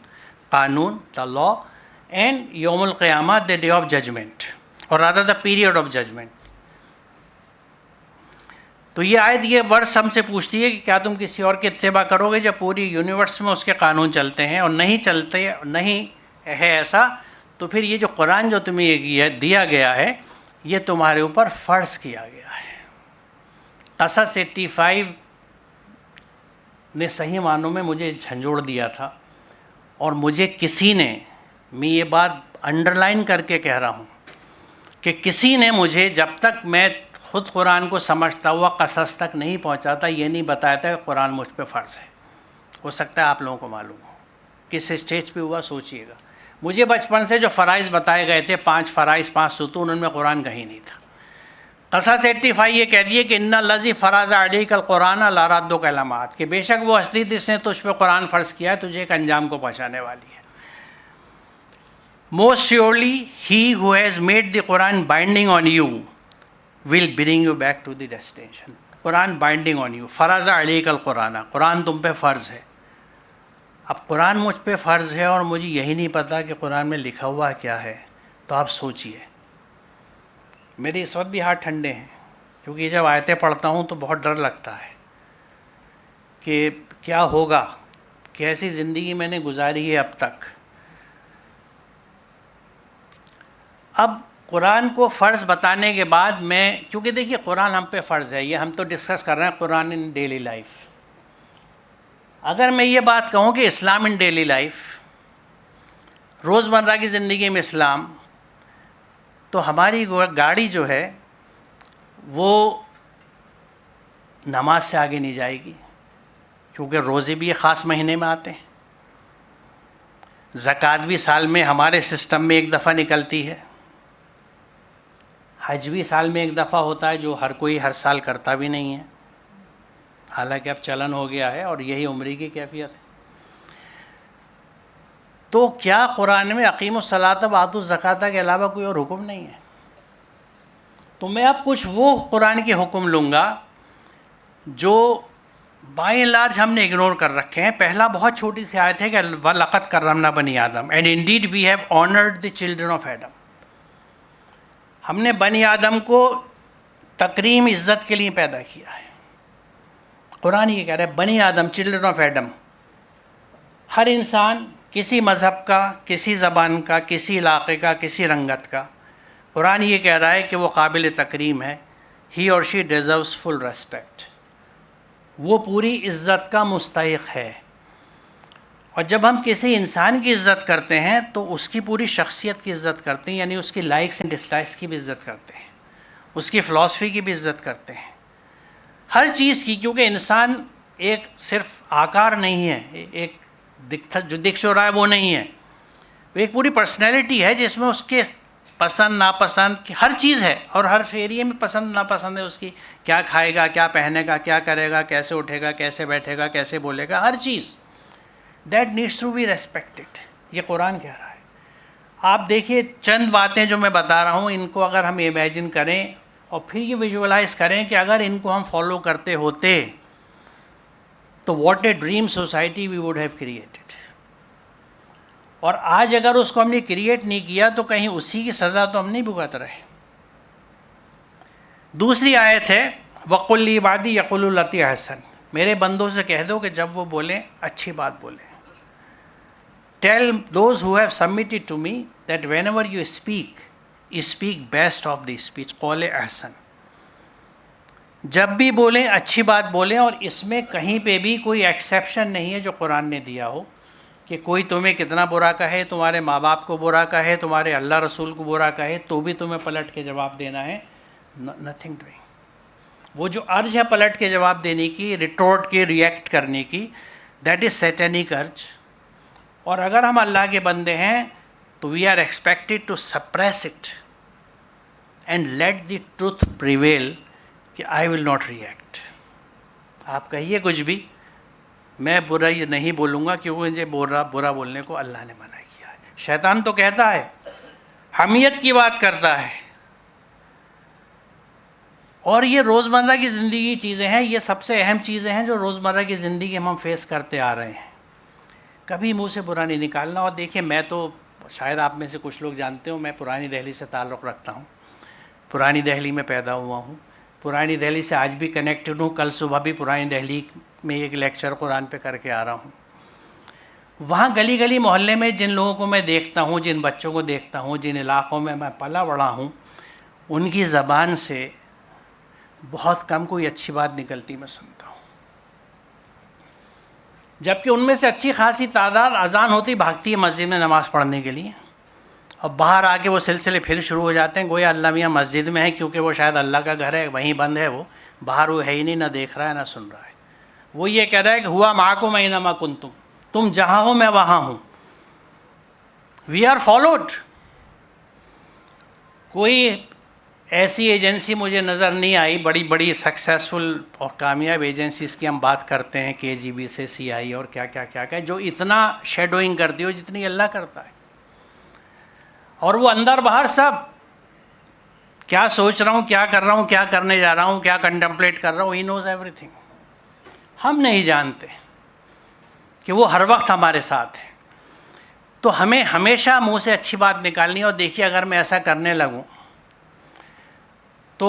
قانون, دا لا, اینڈ یوم القیامہ, دا ڈے آف ججمنٹ, اور rather the period of judgment. تو یہ آیت یہ ورس ہم سے پوچھتی ہے کہ کیا تم کسی اور کی اتباع کرو گے جب پوری یونیورس میں اس کے قانون چلتے ہیں, اور نہیں چلتے, نہیں ہے ایسا, تو پھر یہ جو قرآن جو تمہیں یہ دیا گیا ہے یہ تمہارے اوپر فرض کیا گیا ہے. قصص 85 نے صحیح معنوں میں مجھے جھنجھوڑ دیا تھا, اور مجھے کسی نے, میں یہ بات انڈرلائن کر کے کہہ رہا ہوں کہ کسی نے مجھے, جب تک میں خود قرآن کو سمجھتا ہوا قصص تک نہیں پہنچاتا, یہ نہیں بتایا تھا کہ قرآن مجھ پہ فرض ہے. ہو سکتا ہے آپ لوگوں کو معلوم ہو کس اسٹیج پہ ہوا, سوچئے گا. مجھے بچپن سے جو فرائض بتائے گئے تھے, 5 فرائض 5 ستون, ان میں قرآن کہیں نہیں تھا. قصص 85 یہ کہہ دیے کہ ان الذی فرض علیک القرآن لا رادک علامات, کہ بے شک وہ اصلی جس نے تجھ پہ قرآن فرض کیا ہے تجھے ایک انجام کو پہنچانے والی ہے. Most surely he who has made the Quran binding on you will bring you back to the destination. Quran binding on you, فرض علیک القرآن, قرآن تم پہ فرض ہے. اب قرآن مجھ پہ فرض ہے اور مجھے یہی نہیں پتا کہ قرآن میں لکھا ہوا کیا ہے, تو آپ سوچئے. میرے اس وقت بھی ہاتھ ٹھنڈے ہیں کیونکہ جب آیتیں پڑھتا ہوں تو بہت ڈر لگتا ہے کہ کیا ہوگا, کیسی زندگی میں نے گزاری ہے اب تک. اب قرآن کو فرض بتانے کے بعد میں، کیونکہ دیکھیے قرآن ہم پہ فرض ہے، یہ ہم تو ڈسکس کر رہے ہیں قرآن ان ڈیلی لائف. اگر میں یہ بات کہوں کہ اسلام ان ڈیلی لائف، روزمرہ کی زندگی میں اسلام، تو ہماری گاڑی جو ہے وہ نماز سے آگے نہیں جائے گی، کیونکہ روزے بھی ایک خاص مہینے میں آتے ہیں، زکوٰۃ بھی سال میں ہمارے سسٹم میں ایک دفعہ نکلتی ہے، حج بھی سال میں ایک دفعہ ہوتا ہے جو ہر کوئی ہر سال کرتا بھی نہیں ہے، حالانکہ اب چلن ہو گیا ہے اور یہی عمری کی کیفیت ہے. تو کیا قرآن میں اقیموا الصلاۃ وآتوا الزکوٰۃ کے علاوہ کوئی اور حکم نہیں ہے؟ تو میں اب کچھ وہ قرآن کے حکم لوں گا جو بائی اینڈ لارج ہم نے اگنور کر رکھے ہیں. پہلا بہت چھوٹی سی آیت ہے کہ وَلَقَدْ كَرَّمْنَا بَنِي آدم and indeed we have honoured the children of Adam. ہم نے بنی آدم کو تکریم عزت کے لیے پیدا کیا ہے. قرآن یہ کہہ رہا ہے بنی آدم، چلڈرن آف ایڈم، ہر انسان کسی مذہب کا، کسی زبان کا، کسی علاقے کا، کسی رنگت کا، قرآن یہ کہہ رہا ہے کہ وہ قابل تکریم ہے. ہی اور شی ڈیزروز فل ریسپیکٹ، وہ پوری عزت کا مستحق ہے. اور جب ہم کسی انسان کی عزت کرتے ہیں تو اس کی پوری شخصیت کی عزت کرتے ہیں، یعنی اس کی لائکس اینڈ ڈس لائکس کی بھی عزت کرتے ہیں، اس کی فلاسفی کی بھی عزت کرتے ہیں، ہر چیز کی. کیونکہ انسان ایک صرف آکار نہیں ہے، ایک جو دکھ شو رہا ہے وہ نہیں ہے، وہ ایک پوری پرسنالٹی ہے جس میں اس کے پسند ناپسند کی ہر چیز ہے، اور ہر ایریا میں پسند ناپسند ہے اس کی. کیا کھائے گا، کیا پہنے گا، کیا کرے گا، کیسے اٹھے گا، کیسے بیٹھے گا، کیسے بولے گا، ہر چیز that needs to be respected. یہ قرآن کہہ رہا ہے. آپ دیکھیے چند باتیں جو میں بتا رہا ہوں، ان کو اگر ہم امیجن کریں اور پھر یہ ویژولائز کریں کہ اگر ان کو ہم فالو کرتے ہوتے تو what a dream society we would have created. اور آج اگر اس کو ہم نے کریٹ نہیں کیا تو کہیں اسی کی سزا تو ہم نہیں بھگت رہے. دوسری آیت ہے وَقُلْ لِعِبَادِي يَقُولُوا الَّتِي أَحْسَنُ. میرے بندوں سے کہہ دو کہ جب وہ بولیں اچھی بات بولیں. Tell those who have submitted to me that whenever you speak best of the speech. قول احسن. جب بھی بولیں اچھی بات بولیں، اور اس میں کہیں پہ بھی کوئی ایکسیپشن نہیں ہے جو قرآن نے دیا ہو کہ کوئی تمہیں کتنا برا کہے، تمہارے ماں باپ کو برا کہے، تمہارے اللہ رسول کو برا کہے، تو بھی تمہیں پلٹ کے جواب دینا ہے. Nothing doing. وہ جو ارج ہے پلٹ کے جواب دینے کی، ریٹورٹ کی، ریئیکٹ کرنے کی، دیٹ از سیٹینک ارج. اور اگر ہم اللہ کے بندے ہیں تو we are expected to suppress it and let the truth prevail کہ آئی ول ناٹ ریئیکٹ. آپ کہیے کچھ بھی، میں برا یہ نہیں بولوں گا کیونکہ مجھے برا بولنے کو اللہ نے منع کیا ہے. شیطان تو کہتا ہے، حمیت کی بات کرتا ہے. اور یہ روزمرہ کی زندگی کی چیزیں ہیں، یہ سب سے اہم چیزیں ہیں جو روزمرہ کی زندگی ہم فیس کرتے آ رہے ہیں. کبھی منہ سے برا نہیں نکالنا. اور دیکھیں میں تو شاید آپ میں سے کچھ لوگ جانتے ہوں میں پرانی دہلی سے تعلق رکھتا ہوں، پرانی دہلی میں پیدا ہوا ہوں، پرانی دہلی سے آج بھی کنیکٹڈ ہوں. کل صبح بھی پرانی دہلی میں ایک لیکچر قرآن پہ کر کے آ رہا ہوں. وہاں گلی گلی محلے میں جن لوگوں کو میں دیکھتا ہوں، جن بچوں کو دیکھتا ہوں، جن علاقوں میں میں پلا بڑھا ہوں، ان کی زبان سے بہت کم کوئی اچھی بات نکلتی میں سنتا ہوں. جبکہ ان میں سے اچھی خاصی تعداد اذان ہوتی بھاگتی ہے مسجد میں نماز پڑھنے کے لیے، اور باہر آ کے وہ سلسلے پھر شروع ہو جاتے ہیں گویا اللہ میاں مسجد میں ہے، کیونکہ وہ شاید اللہ کا گھر ہے، وہیں بند ہے، وہ باہر وہ ہے ہی نہیں، نہ دیکھ رہا ہے نہ سن رہا ہے. وہ یہ کہہ رہا ہے کہ ہوا معکم اینما کنتم، تم جہاں ہو میں وہاں ہوں. We are followed. کوئی ایسی ایجنسی مجھے نظر نہیں آئی، بڑی بڑی سکسیسفل اور کامیاب ایجنسیز کی ہم بات کرتے ہیں، KGB سے CI اور کیا کیا کیا کیا، جو اتنا شیڈوئنگ کرتی ہو جتنی اللہ کرتا ہے. اور وہ اندر باہر سب کیا سوچ رہا ہوں، کیا کر رہا ہوں، کیا کرنے جا رہا ہوں، کیا کنٹمپلیٹ کر رہا ہوں، ہی نوز ایوری تھنگ. ہم نہیں جانتے کہ وہ ہر وقت ہمارے ساتھ ہے. تو ہمیں ہمیشہ منہ سے اچھی بات نکالنی ہے. اور دیکھیے اگر میں ایسا کرنے لگوں تو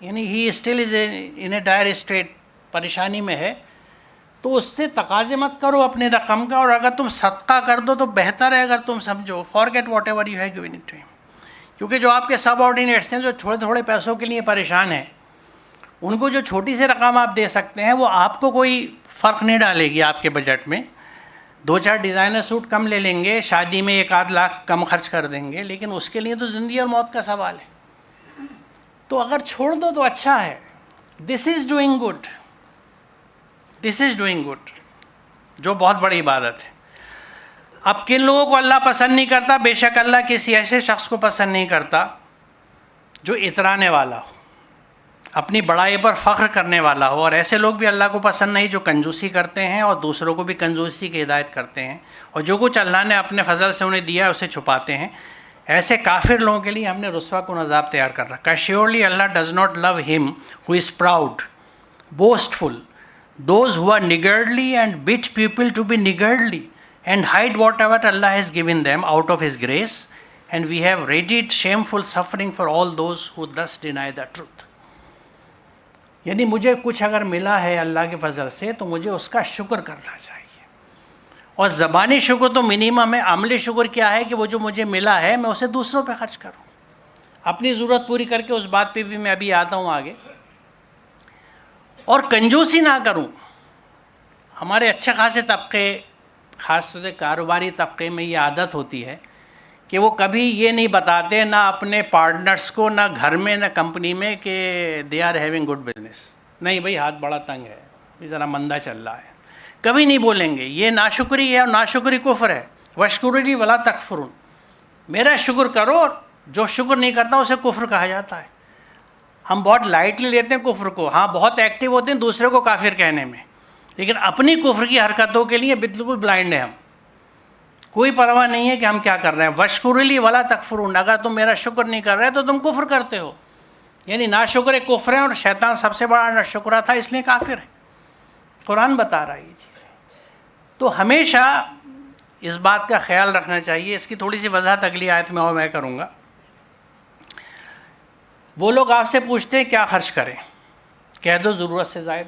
یعنی he still is in a dryer state, پریشانی میں ہے, تو اس سے تقاضے مت کرو اپنے رقم کا, اور اگر تم صدقہ کر دو تو بہتر ہے. اگر تم سمجھو forget whatever you have given it to him, کیونکہ جو آپ کے سب آرڈینیٹس ہیں جو تھوڑے تھوڑے پیسوں کے لیے پریشان ہیں, ان کو جو چھوٹی سی رقم آپ دے سکتے ہیں وہ آپ کو کوئی فرق نہیں ڈالے گی آپ کے بجٹ میں. 2-4 ڈیزائنر سوٹ کم لے لیں گے, شادی میں 1-8 لاکھ کم خرچ کر دیں گے, لیکن اس کے لیے تو زندگی اور موت کا سوال ہے. تو اگر چھوڑ دو تو اچھا ہے. This is doing good, this is doing good, جو بہت بڑی عبادت ہے. اب کن لوگوں کو اللہ پسند نہیں کرتا؟ بے شک اللہ کسی ایسے شخص کو پسند نہیں کرتا جو اترانے والا ہو, اپنی بڑائی پر فخر کرنے والا ہو. اور ایسے لوگ بھی اللہ کو پسند نہیں جو کنجوسی کرتے ہیں اور دوسروں کو بھی کنجوسی کی ہدایت کرتے ہیں, اور جو کچھ اللہ نے اپنے فضل سے انہیں دیا ہے اسے چھپاتے ہیں. ایسے کافر لوگوں کے لیے ہم نے رسوا کن عذاب تیار کر رکھا ہے. شیورلی اللہ does not love him who is proud, boastful, those who are niggardly and bid people to be niggardly and hide whatever Allah has given them out of His grace, and we have readied shameful suffering for all those who thus deny the truth. یعنی مجھے کچھ اگر ملا ہے اللہ کے فضل سے تو مجھے اس کا شکر کرنا چاہیے, اور زبانی شکر تو منیمم ہے. عملی شکر کیا ہے کہ وہ جو مجھے ملا ہے میں اسے دوسروں پہ خرچ کروں, اپنی ضرورت پوری کر کے. اس بات پہ بھی میں ابھی آتا ہوں آگے. اور کنجوسی نہ کروں. ہمارے اچھے خاصے طبقے, خاص طور سے کاروباری طبقے میں یہ عادت ہوتی ہے کہ وہ کبھی یہ نہیں بتاتے نہ اپنے پارٹنرز کو, نہ گھر میں نہ کمپنی میں, کہ they are having good business. نہیں بھائی ہاتھ بڑا تنگ ہے, ذرا مندہ چل رہا ہے, کبھی نہیں بولیں گے. یہ ناشکری ہے, اور ناشکری کفر ہے. واشکروا لی ولا تکفرون, میرا شکر کرو, اور جو شکر نہیں کرتا اسے کفر کہا جاتا ہے. ہم بہت لائٹلی لیتے ہیں کفر کو, ہاں بہت ایکٹیو ہوتے ہیں دوسرے کو کافر کہنے میں, لیکن اپنی کفر کی حرکتوں کے لیے بالکل بلائنڈ ہیں ہم. کوئی پرواہ نہیں ہے کہ ہم کیا کر رہے ہیں. واشکروا لی ولا تکفرون, اگر تم میرا شکر نہیں کر رہے تو تم کفر کرتے ہو. یعنی ناشکر کفر ہے, اور شیطان سب سے بڑا ناشکرا تھا اس لیے کافر ہے. قرآن بتا رہا ہے یہ چیزیں. تو ہمیشہ اس بات کا خیال رکھنا چاہیے. اس کی تھوڑی سی وضاحت اگلی آیت میں اور میں کروں گا. وہ لوگ آپ سے پوچھتے ہیں کیا خرچ کریں, کہہ دو ضرورت سے زائد.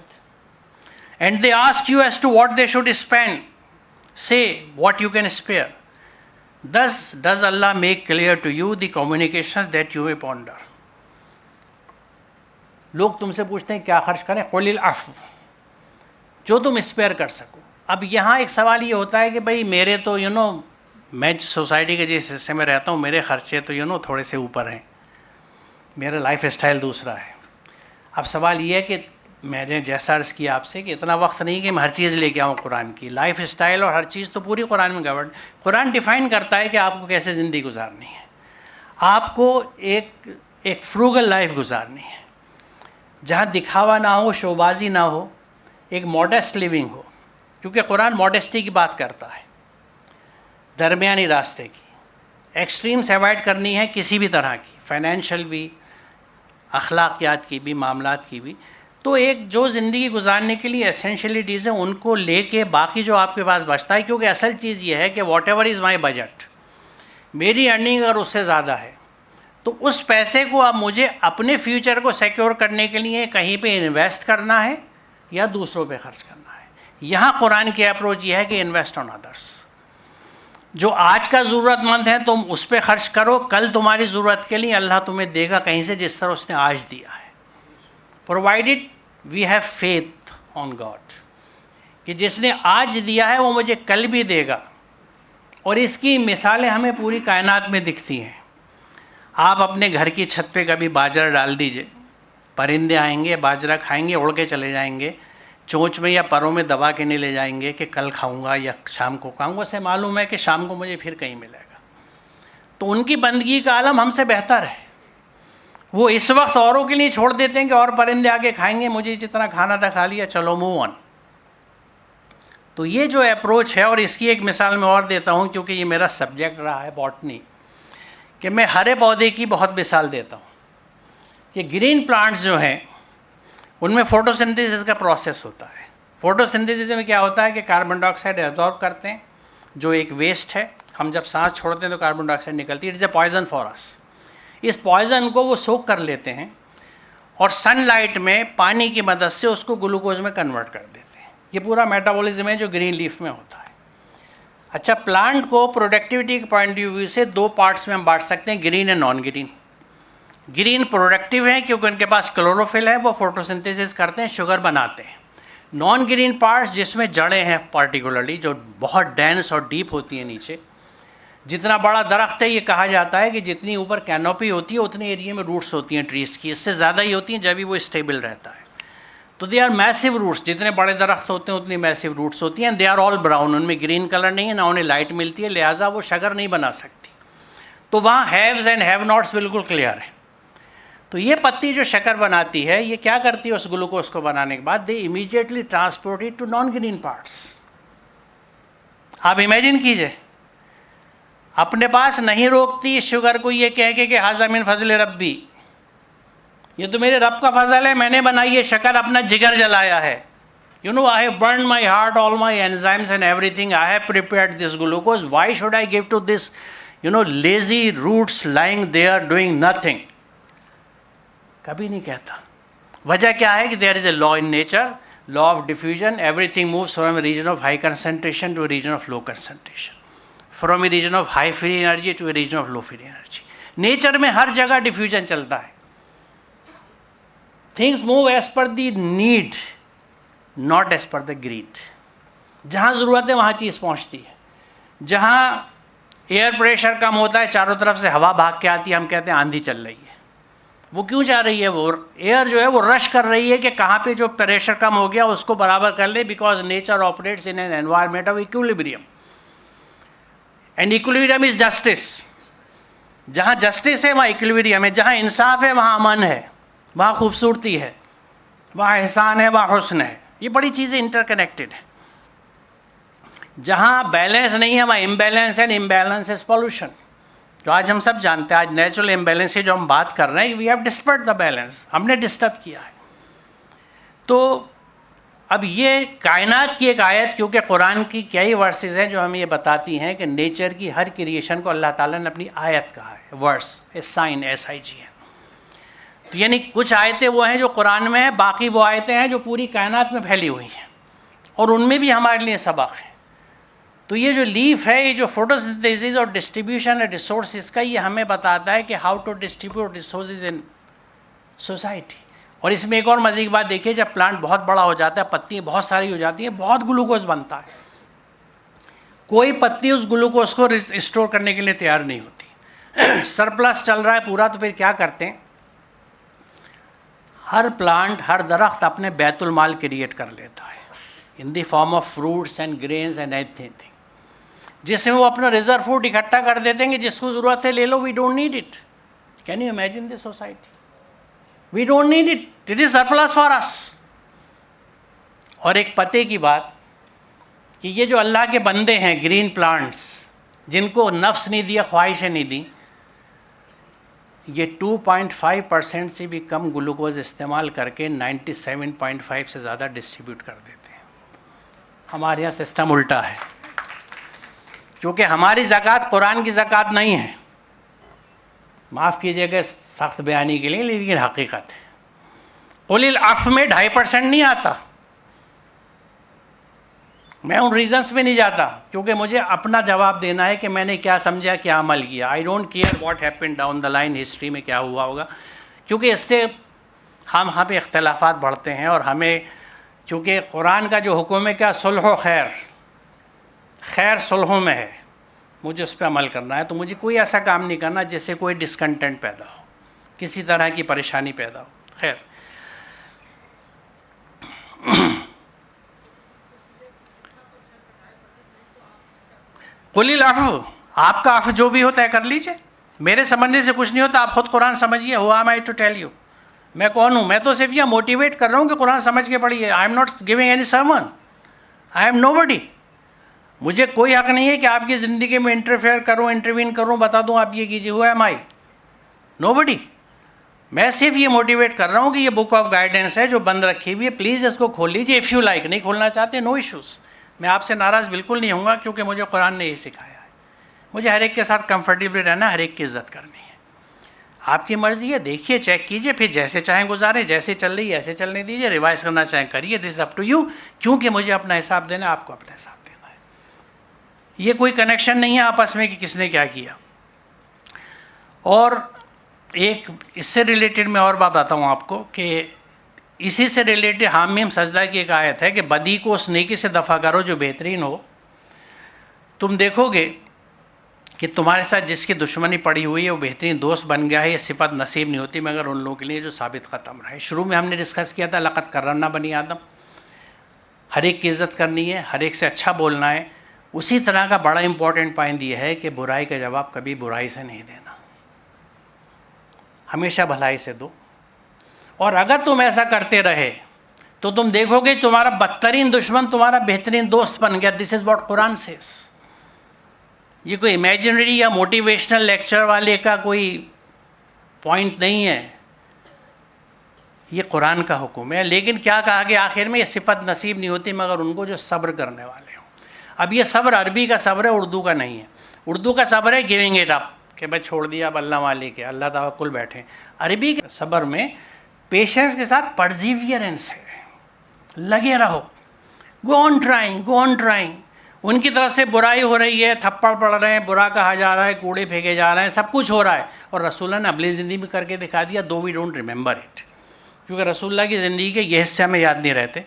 And they ask you as to what they should spend, say what you can spare. Thus does Allah make clear to you the communications that you may ponder. لوگ تم سے پوچھتے ہیں کیا خرچ کریں, قل العفو, جو تم اسپیئر کر سکو. اب یہاں ایک سوال یہ ہوتا ہے کہ بھائی میرے تو میں سوسائٹی کے جس حصے میں رہتا ہوں میرے خرچے تو تھوڑے سے اوپر ہیں, میرا لائف اسٹائل دوسرا ہے. اب سوال یہ ہے کہ میں نے جیسا عرض کیا آپ سے کہ اتنا وقت نہیں کہ میں ہر چیز لے کے آؤں قرآن کی. لائف اسٹائل اور ہر چیز تو پوری قرآن میں گورن. قرآن ڈیفائن کرتا ہے کہ آپ کو کیسے زندگی گزارنی ہے. آپ کو ایک فروگل لائف گزارنی ہے, جہاں دکھاوا نہ ہو, شوبازی نہ ہو, ایک ماڈسٹ لیونگ ہو. کیونکہ قرآن ماڈسٹی کی بات کرتا ہے, درمیانی راستے کی. ایکسٹریمس ایوائڈ کرنی ہے کسی بھی طرح کی, فائنینشیل بھی, اخلاقیات کی بھی, معاملات کی بھی. تو ایک جو زندگی گزارنے کے لیے اسینشیلٹیز ہیں ان کو لے کے باقی جو آپ کے پاس بچتا ہے, کیونکہ اصل چیز یہ ہے کہ what ever is my budget, میری ارننگ اگر اس سے زیادہ ہے تو اس پیسے کو اب مجھے اپنے فیوچر کو سیکیور کرنے کے لیے کہیں پہ انویسٹ کرنا ہے یا دوسروں پہ خرچ کرنا ہے. یہاں قرآن کی اپروچ یہ ہے کہ انویسٹ آن ادرس. جو آج کا ضرورت مند ہے تم اس پہ خرچ کرو, کل تمہاری ضرورت کے لیے اللہ تمہیں دے گا کہیں سے جس طرح اس نے آج دیا ہے. provided we have faith on God, کہ جس نے آج دیا ہے وہ مجھے کل بھی دے گا. اور اس کی مثالیں ہمیں پوری کائنات میں دکھتی ہیں. آپ اپنے گھر کی چھت پہ کبھی باجرہ ڈال دیجئے, پرندے آئیں گے, باجرہ کھائیں گے, اڑ کے چلے جائیں گے, چونچ میں یا پروں میں دبا کے نہیں لے جائیں گے کہ کل کھاؤں گا یا شام کو کھاؤں گا. اسے معلوم ہے کہ شام کو مجھے پھر کہیں ملے گا. تو ان کی بندگی کا عالم ہم سے بہتر ہے. وہ اس وقت اوروں کے لیے چھوڑ دیتے ہیں کہ اور پرندے آگے کھائیں گے, مجھے جتنا کھانا تھا کھا لیا, چلو موو آن. تو یہ جو اپروچ ہے, اور اس کی ایک مثال میں اور دیتا ہوں کیونکہ یہ میرا سبجیکٹ رہا ہے باٹنی, کہ میں ہرے پودے کی بہت مثال دیتا ہوں کہ گرین پلانٹس جو ہیں ان میں فوٹو سنتھیسس کا پروسیس ہوتا ہے. فوٹو سنتھیسس میں کیا ہوتا ہے کہ کاربن ڈائی آکسائڈ ایبزارب کرتے ہیں جو ایک ویسٹ ہے. ہم جب سانس چھوڑتے ہیں تو کاربن ڈائی آکسائڈ نکلتی ہے, it is a poison for us. اس پوائزن کو وہ سوک کر لیتے ہیں اور سن لائٹ میں پانی کی مدد سے اس کو گلوکوز میں کنورٹ کر دیتے ہیں. یہ پورا میٹابولزم ہے جو گرین لیف میں ہوتا ہے. اچھا, پلانٹ کو پروڈکٹیوٹی کے پوائنٹ آف ویو سے دو پارٹس میں ہم بانٹ سکتے ہیں, green and non green. Green productive ہیں کیونکہ ان کے پاس کلوروفل ہے, وہ فوٹوسنتھیسس کرتے ہیں, شوگر بناتے ہیں. نان گرین پارٹس جس میں جڑیں ہیں پارٹیکولرلی, جو بہت ڈینس اور ڈیپ ہوتی ہیں نیچے. جتنا بڑا درخت ہے یہ کہا جاتا ہے کہ جتنی اوپر کینوپی ہوتی ہے اتنے ایریے میں روٹس ہوتی ہیں ٹریز کی, اس سے زیادہ ہی ہوتی ہیں جب بھی وہ اسٹیبل رہتا ہے. تو دے آر میسو روٹس, جتنے بڑے درخت ہوتے ہیں اتنی میسو روٹس ہوتی ہیں. دے آر آل براؤن, ان میں گرین کلر نہیں ہے, نہ انہیں لائٹ ملتی ہے, لہٰذا وہ شگر نہیں بنا سکتی. تو وہاں ہیوز اینڈ ہیو ناٹس بالکل کلیئر ہے. تو یہ پتی جو شکر بناتی ہے یہ کیا کرتی ہے اس گلوکوز کو بنانے کے بعد, they immediately transport it to non green parts. آپ امیجن کیجئے, اپنے پاس نہیں روکتی شوگر کو یہ کہہ کے کہ ھذا من فضل ربی, یہ تو میرے رب کا فضل ہے, میں نے بنائی ہے شکر, اپنا جگر جلایا ہے. You know, I have burned my heart, all my enzymes and everything. I have prepared this glucose. Why should I give to this, lazy roots lying there doing nothing? کبھی نہیں کہتا. وجہ کیا ہے کہ there is a law in nature, law of diffusion. Everything moves from a region of high concentration to a region of low concentration. From a region of high free energy to a region of low free energy. Nature میں ہر جگہ diffusion چلتا ہے. Things move as per the need, not as per the greed. جہاں ضرورت ہے وہاں چیز پہنچتی ہے. جہاں ایئر پریشر کم ہوتا ہے, چاروں طرف سے ہوا بھاگ کے آتی ہے, ہم کہتے ہیں آندھی چل رہی ہے. وہ کیوں چاہ رہی ہے؟ وہ ایئر جو ہے وہ رش کر رہی ہے کہ کہاں پہ جو پریشر کم ہو گیا اس کو برابر کر لے, because nature operates in an environment of equilibrium. And equilibrium is justice. جہاں جسٹس ہے وہاں ایکولیبریم ہے, جہاں انصاف ہے وہاں امن ہے, وہاں خوبصورتی ہے, وہاں احسان ہے, وہاں حسن ہے. یہ بڑی چیزیں انٹر کنیکٹڈ ہیں. جہاں بیلنس نہیں ہے وہاں امبیلنس ہے, امبیلنس از پولوشن, جو آج ہم سب جانتے ہیں. آج نیچرل امبیلنس کی جو ہم بات کر رہے ہیں, we have disturbed the balance, ہم نے ڈسٹرب کیا ہے. تو اب یہ کائنات کی ایک آیت, کیونکہ قرآن کی کئی ورسز ہیں جو ہمیں یہ بتاتی ہیں کہ نیچر کی ہر کریشن کو اللہ تعالیٰ نے اپنی آیت کہا ہے. ورس, سائن, SIGN. تو یعنی کچھ آیتیں وہ ہیں جو قرآن میں ہیں, باقی وہ آیتیں ہیں جو پوری کائنات میں پھیلی ہوئی ہیں, اور ان میں بھی ہمارے لیے سبق ہے. تو یہ جو لیف ہے, یہ جو فوٹوسنتھیسس اور ڈسٹریبیوشن ہے ریسورسز کا, یہ ہمیں بتاتا ہے کہ how to distribute resources in society. اور اس میں ایک اور مزے کی بات دیکھیے, جب پلانٹ بہت بڑا ہو جاتا ہے, پتیاں بہت ساری ہو جاتی ہیں, بہت گلوکوز بنتا ہے, کوئی پتی اس گلوکوز کو اسٹور کرنے کے لیے تیار نہیں ہوتی. سرپلس چل رہا ہے پورا, تو پھر کیا کرتے ہیں, ہر پلانٹ, ہر درخت اپنے بیت المال کریٹ کر لیتا ہے in the form of fruits and greens and everything, جس میں وہ اپنا ریزرو فوڈ اکٹھا کر دیتے ہیں کہ جس کو ضرورت ہے لے لو, we don't need it. Can you imagine this society? We don't need it, it is surplus for us. اور ایک پتے کی بات کہ یہ جو اللہ کے بندے ہیں گرین پلانٹس, جن کو نفس نہیں دیا, خواہشیں نہیں دی, یہ 2.5% سے بھی کم گلوکوز استعمال کر کے 97.5 سے زیادہ ڈسٹریبیوٹ کر دیتے ہیں. ہمارے یہاں سسٹم الٹا ہے, کیونکہ ہماری زکوٰۃ قرآن کی زکوٰۃ نہیں ہے. معاف کیجیے گا سخت بیانی کے لیے, لیکن حقیقت ہے. قل العفو میں 2.5% نہیں آتا. میں ان ریزنس میں نہیں جاتا, کیونکہ مجھے اپنا جواب دینا ہے کہ میں نے کیا سمجھا, کیا عمل کیا. I don't care what happen down the line, history میں کیا ہوا ہوگا, کیونکہ اس سے ہم پہ اختلافات بڑھتے ہیں. اور ہمیں چونکہ قرآن کا جو حکم ہے کیا, صلح و خیر, خیر صلحوں میں ہے, مجھے اس پہ عمل کرنا ہے. تو مجھے کوئی ایسا کام نہیں کرنا جس سے کوئی ڈسکنٹینٹ پیدا ہو, کسی طرح کی پریشانی پیدا ہو. خیر, قل العفو, آپ کا عفو جو بھی ہو طے کر لیجئے, میرے سمجھنے سے کچھ نہیں ہوتا. آپ خود قرآن سمجھیے. ہو am I to tell you, میں کون ہوں؟ میں تو صرف یہ موٹیویٹ کر رہا ہوں کہ قرآن سمجھ کے پڑھیے. I am not giving any sermon, I am nobody. مجھے کوئی حق نہیں ہے کہ آپ کی زندگی میں انٹرفیئر کروں, انٹروین کروں, بتا دوں آپ یہ کیجیے. ہو ایم آئی؟ نو بڈی. میں صرف یہ موٹیویٹ کر رہا ہوں کہ یہ بک آف گائیڈنس ہے جو بند رکھی ہوئی ہے, پلیز اس کو کھول لیجیے. اف یو لائک, نہیں کھولنا چاہتے نو ایشوز, میں آپ سے ناراض بالکل نہیں ہوں گا, کیونکہ مجھے قرآن نے یہی سکھایا ہے. مجھے ہر ایک کے ساتھ کمفرٹیبلی رہنا, ہر ایک کی عزت کرنی ہے. آپ کی مرضی ہے, دیکھیے, چیک کیجئے, پھر جیسے چاہیں گزاریں, جیسے چل رہی ہے ایسے چلنے دیجئے, ریوائز کرنا چاہیں کریے, دس اپ ٹو یو, کیونکہ مجھے اپنا حساب دینا ہے, آپ کو اپنا حساب دینا ہے. یہ کوئی کنیکشن نہیں ہے آپس میں کہ کس نے کیا کیا. اور ایک اس سے ریلیٹڈ میں اور بات بتاتا ہوں آپ کو کہ اسی سے ریلیٹڈ حامیم سجدہ کی ایک آیت ہے کہ بدی کو اس نیکی سے دفع کرو جو بہترین ہو. تم دیکھو گے کہ تمہارے ساتھ جس کی دشمنی پڑی ہوئی ہے وہ بہترین دوست بن گیا ہے. یہ صفت نصیب نہیں ہوتی مگر ان لوگوں کے لیے جو ثابت قدم رہے. شروع میں ہم نے ڈسکس کیا تھا لقد کرمنا بنی آدم, ہر ایک کی عزت کرنی ہے, ہر ایک سے اچھا بولنا ہے. اسی طرح کا بڑا امپورٹنٹ پوائنٹ یہ ہے کہ برائی کا جواب کبھی برائی سے نہیں دینا, ہمیشہ بھلائی سے دو. اور اگر تم ایسا کرتے رہے تو تم دیکھو گے تمہارا بدترین دشمن تمہارا بہترین دوست بن گیا. دس از واٹ قرآن سیز. یہ کوئی امیجنری یا موٹیویشنل لیکچر والے کا کوئی پوائنٹ نہیں ہے, یہ قرآن کا حکم ہے. لیکن کیا کہا کہ آخر میں یہ صفت نصیب نہیں ہوتی مگر ان کو جو صبر کرنے والے ہوں. اب یہ صبر عربی کا صبر ہے, اردو کا نہیں ہے. اردو کا صبر ہے گیونگ اٹ اپ, کہ بھائی چھوڑ دیا اب اللہ مالک ہے, اللہ توکل بیٹھے. عربی کے صبر میں پیشنس کے ساتھ پرزیویئرنس ہے, لگے رہو, گو on trying, go on trying. ان کی طرف سے برائی ہو رہی ہے, تھپڑ پڑ رہے ہیں, برا کہا جا رہا ہے, کوڑے پھینکے جا رہے ہیں, سب کچھ ہو رہا ہے, اور رسول اللہ نے اپنی زندگی میں کر کے دکھا دیا, دو وی ڈونٹ ریمبر اٹ, کیونکہ رسول اللہ کی زندگی کے یہ حصے ہمیں یاد نہیں رہتے.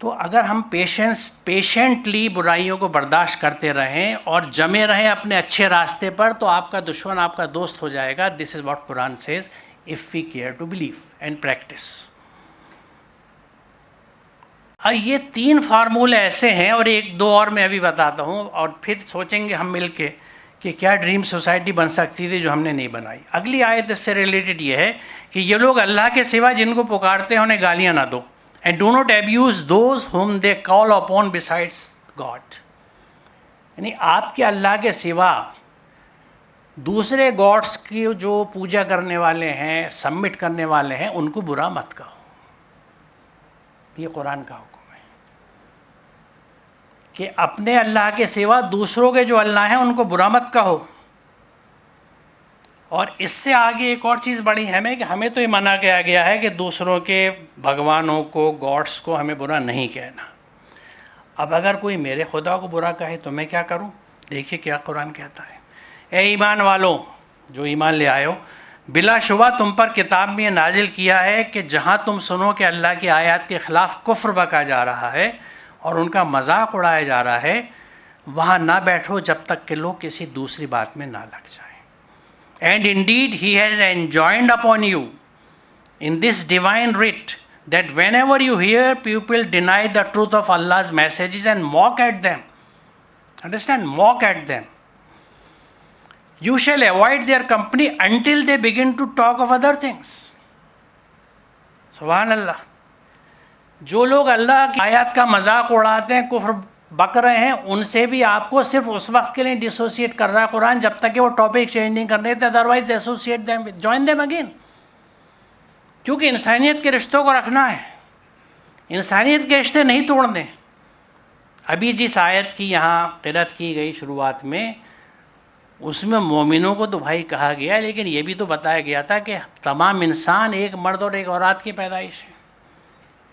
تو اگر ہم پیشنٹلی برائیوں کو برداشت کرتے رہیں اور جمے رہیں اپنے اچھے راستے پر, تو آپ کا دشمن آپ کا دوست ہو جائے گا. This is what Quran says if we care to believe and practise. یہ 3 فارمولے ایسے ہیں, اور 1-2 اور میں ابھی بتاتا ہوں, اور پھر سوچیں گے ہم مل کے کہ کیا ڈریم سوسائٹی بن سکتی تھی جو ہم نے نہیں بنائی. اگلی آیت اس سے ریلیٹڈ یہ ہے کہ یہ لوگ اللہ کے سوا جن کو پکارتے ہیں انہیں گالیاں نہ دو. And do not abuse those whom they call upon besides God. یعنی آپ کے اللہ کے سوا دوسرے گاڈس کی جو پوجا کرنے والے ہیں, سبمٹ کرنے والے ہیں, ان کو برا مت کہو. یہ قرآن کا حکم ہے کہ اپنے اللہ کے سوا دوسروں کے جو اللہ ہیں ان کو برا مت کہو. اور اس سے آگے ایک اور چیز بڑی اہم ہے کہ ہمیں تو یہ منع کیا گیا ہے کہ دوسروں کے بھگوانوں کو, گاڈس کو ہمیں برا نہیں کہنا. اب اگر کوئی میرے خدا کو برا کہے تو میں کیا کروں؟ دیکھیے کیا قرآن کہتا ہے. اے ایمان والوں جو ایمان لے آئے ہو, بلا شبہ تم پر کتاب میں یہ نازل کیا ہے کہ جہاں تم سنو کہ اللہ کی آیات کے خلاف کفر بکا جا رہا ہے اور ان کا مذاق اڑایا جا رہا ہے, وہاں نہ بیٹھو جب تک کہ لوگ کسی دوسری بات میں نہ لگ جائیں. And indeed he has enjoined upon you in this divine writ that whenever you hear people deny the truth of Allah's messages and mock at them, understand, mock at them, you shall avoid their company until they begin to talk of other things. سبحان اللہ. جو لوگ اللہ کی آیات کا مذاق اڑاتے ہیں, کفر بک رہے ہیں, ان سے بھی آپ کو صرف اس وقت کے لیے ڈسوسیٹ کر رہا ہے قرآن جب تک کہ وہ ٹاپک چینج نہیں کر رہے تھے. Otherwise associate them, join them again. کیونکہ انسانیت کے رشتوں کو رکھنا ہے, انسانیت کے رشتے نہیں توڑنے. ابھی جس آیت کی یہاں قرأت کی گئی شروعات میں, اس میں مومنوں کو تو بھائی کہا گیا, لیکن یہ بھی تو بتایا گیا تھا کہ تمام انسان ایک مرد اور ایک عورت کی پیدائش ہے,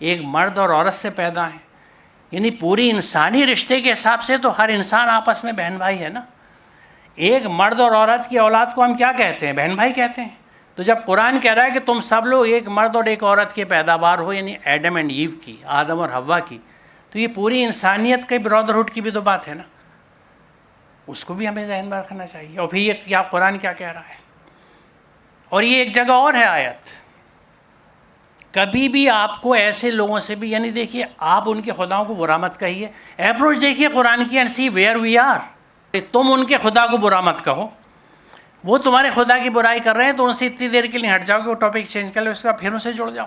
ایک مرد اور عورت سے پیدا ہیں. یعنی پوری انسانی رشتے کے حساب سے تو ہر انسان آپس میں بہن بھائی ہے نا. ایک مرد اور عورت کی اولاد کو ہم کیا کہتے ہیں؟ بہن بھائی کہتے ہیں. تو جب قرآن کہہ رہا ہے کہ تم سب لوگ ایک مرد اور ایک عورت کی پیداوار ہو, یعنی ایڈم اینڈ ایو کی, آدم اور حوا کی, تو یہ پوری انسانیت کے برادرہڈ کی بھی تو بات ہے نا. اس کو بھی ہمیں ذہن میں رکھنا چاہیے. اور پھر یہ کیا قرآن کیا کہہ رہا ہے. اور یہ ایک جگہ اور ہے آیت, کبھی بھی آپ کو ایسے لوگوں سے بھی, یعنی دیکھیے آپ ان کے خداؤں کو برا مت کہیے. اپروچ دیکھیے قرآن کی, and see where we are. تم ان کے خدا کو برا مت کہو, وہ تمہارے خدا کی برائی کر رہے ہیں تو ان سے اتنی دیر کے لیے ہٹ جاؤ کہ وہ ٹاپک چینج کر لو, اس کا پھر ان سے جڑ جاؤ,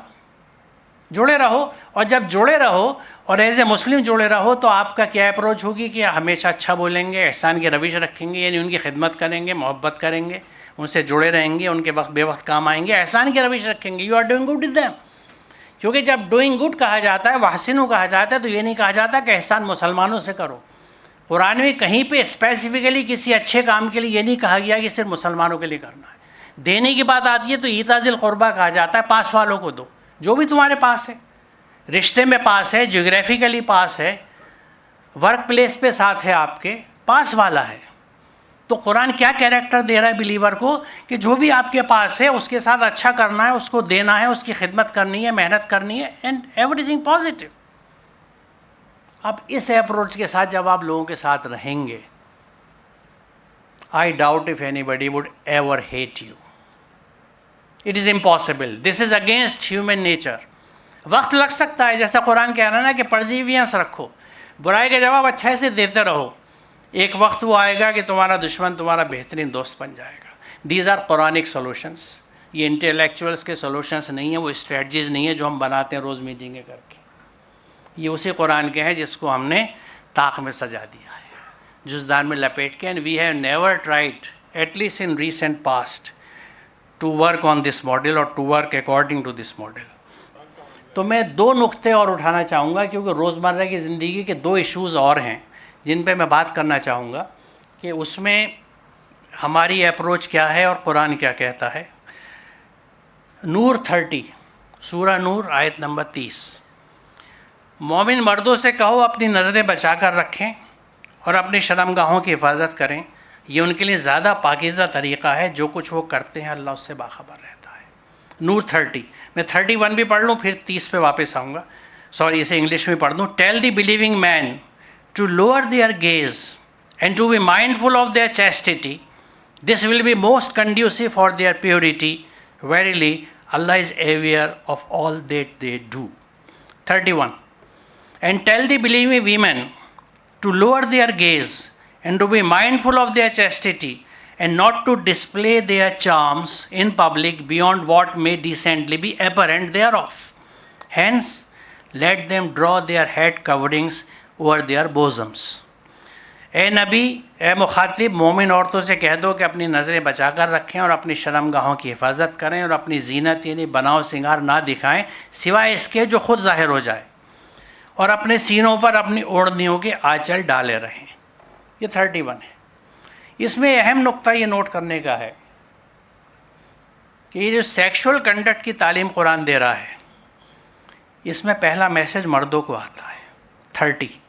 جڑے رہو. اور جب جڑے رہو اور ایز اے مسلم جڑے رہو تو آپ کا کیا اپروچ ہوگی کہ ہمیشہ اچھا بولیں گے, احسان کی روش رکھیں گے, یعنی ان کی خدمت کریں گے, محبت کریں گے, ان سے جڑے رہیں گے, ان کے وقت بے وقت کام آئیں گے, احسان کی روش رکھیں گے. You are doing good with them. کیونکہ جب ڈوئنگ گڈ کہا جاتا ہے, وحسنو کہا جاتا ہے, تو یہ نہیں کہا جاتا کہ احسان مسلمانوں سے کرو, قرآن میں کہیں پہ اسپیسیفکلی کسی اچھے کام کے لیے یہ نہیں کہا گیا کہ صرف مسلمانوں کے لیے کرنا ہے. دینے کی بات آتی ہے تو ایتاء ذی القربیٰ کہا جاتا ہے, پاس والوں کو دو, جو بھی تمہارے پاس ہے, رشتے میں پاس ہے, جیوگرافیکلی پاس ہے, ورک پلیس پہ ساتھ ہے, آپ کے پاس والا ہے. تو قرآن کیا کیریکٹر دے رہا ہے بلیور کو کہ جو بھی آپ کے پاس ہے اس کے ساتھ اچھا کرنا ہے, اس کو دینا ہے, اس کی خدمت کرنی ہے, محنت کرنی ہے, اینڈ ایوری تھنگ پازیٹیو. اب اس اپروچ کے ساتھ جب آپ لوگوں کے ساتھ رہیں گے, I doubt if anybody would ever hate you. It is impossible, this is against human nature. وقت لگ سکتا ہے, جیسا قرآن کہہ رہا ہے نا کہ پرزیوینس رکھو, برائی کا جواب اچھے سے دیتے رہو. ایک وقت وہ آئے گا کہ تمہارا دشمن تمہارا بہترین دوست بن جائے گا. These are Quranic solutions. یہ انٹلیکچوئلس کے سولوشنس نہیں ہیں, وہ اسٹریٹجیز نہیں ہیں جو ہم بناتے ہیں روز میٹنگیں کر کے. یہ اسی قرآن کے ہیں جس کو ہم نے طاق میں سجا دیا ہے, جزدان میں لپیٹ کے. And we have never tried at least in recent past to work on this model or to work according to this model. تو میں 2 نقطے اور اٹھانا چاہوں گا کیونکہ روزمرہ کی زندگی کے 2 ایشوز اور ہیں جن پہ میں بات کرنا چاہوں گا کہ اس میں ہماری اپروچ کیا ہے اور قرآن کیا کہتا ہے. نور 30, سورہ نور آیت نمبر 30. مومن مردوں سے کہو اپنی نظریں بچا کر رکھیں اور اپنی شرمگاہوں کی حفاظت کریں, یہ ان کے لیے زیادہ پاکیزہ طریقہ ہے, جو کچھ وہ کرتے ہیں اللہ اس سے باخبر رہتا ہے. نور 30. میں 31 بھی پڑھ لوں پھر 30 پہ واپس آؤں گا, سوری اسے انگلش میں پڑھ دوں. Tell the believing men to lower their gaze and to be mindful of their chastity. This will be most conducive for their purity. Verily, Allah is aware of all that they do. 31. And tell the believing women to lower their gaze and to be mindful of their chastity and not to display their charms in public beyond what may decently be apparent thereof. Hence, let them draw their head coverings over their bosoms. اے نبی, اے مخاطب, مومن عورتوں سے کہہ دو کہ اپنی نظریں بچا کر رکھیں اور اپنی شرمگاہوں کی حفاظت کریں اور اپنی زینت یعنی بناؤ سنگار نہ دکھائیں سوائے اس کے جو خود ظاہر ہو جائے, اور اپنے سینوں پر اپنی اوڑھنیوں کے آنچل ڈالے رہیں. یہ 31 ہے. اس میں اہم نقطہ یہ نوٹ کرنے کا ہے کہ یہ جو سیکشول کنڈکٹ کی تعلیم قرآن دے رہا ہے اس میں پہلا میسج مردوں کو آتا ہے 30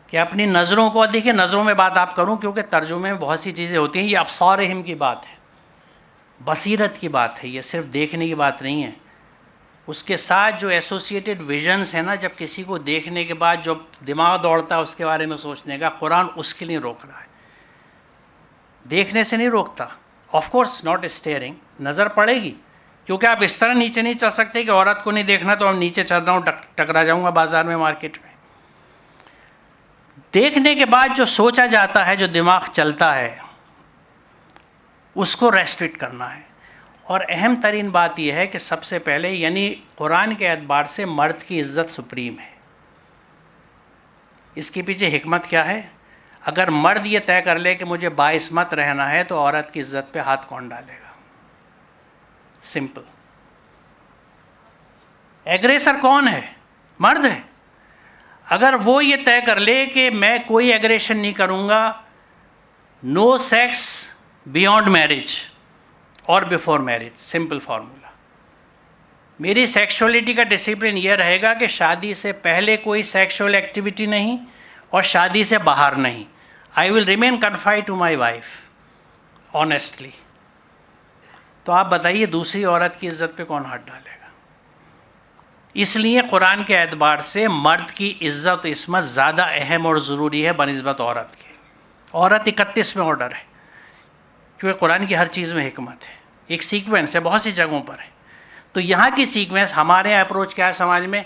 کہ اپنی نظروں کو, دیکھیں نظروں میں بات آپ کروں کیونکہ ترجمے میں بہت سی چیزیں ہوتی ہیں, یہ ابصارہم کی بات ہے, بصیرت کی بات ہے, یہ صرف دیکھنے کی بات نہیں ہے. اس کے ساتھ جو ایسوسیٹڈ ویژنس ہیں نا, جب کسی کو دیکھنے کے بعد جو دماغ دوڑتا ہے اس کے بارے میں سوچنے کا, قرآن اس کے لیے روک رہا ہے, دیکھنے سے نہیں روکتا. آف کورس ناٹ اسٹیئرنگ, نظر پڑے گی کیونکہ آپ اس طرح نیچے نہیں چل سکتے کہ عورت کو نہیں دیکھنا تو ہم نیچے چل رہا ہوں ٹکرا جاؤں گا بازار میں, مارکیٹ میں. دیکھنے کے بعد جو سوچا جاتا ہے, جو دماغ چلتا ہے, اس کو ریسٹرکٹ کرنا ہے. اور اہم ترین بات یہ ہے کہ سب سے پہلے یعنی قرآن کے اعتبار سے مرد کی عزت سپریم ہے. اس کے پیچھے حکمت کیا ہے؟ اگر مرد یہ طے کر لے کہ مجھے باعصمت رہنا ہے تو عورت کی عزت پہ ہاتھ کون ڈالے گا؟ سمپل. ایگریسر کون ہے؟ مرد ہے. اگر وہ یہ طے کر لے کہ میں کوئی ایگریشن نہیں کروں گا, نو سیکس بیونڈ میرج اور بیفور میرج, سمپل فارمولا. میری سیکشولیٹی کا ڈسپلن یہ رہے گا کہ شادی سے پہلے کوئی سیکشول ایکٹیویٹی نہیں اور شادی سے باہر نہیں. I will remain confined to my wife honestly. تو آپ بتائیے دوسری عورت کی عزت پہ کون ہاتھ ڈالے گا؟ اس لیے قرآن کے اعتبار سے مرد کی عزت و عصمت زیادہ اہم اور ضروری ہے بنسبت عورت کے. عورت 31 میں آرڈر ہے کیونکہ قرآن کی ہر چیز میں حکمت ہے, ایک سیکوینس ہے, بہت سی جگہوں پر ہے. تو یہاں کی سیکوینس ہمارے اپروچ کیا ہے سماج میں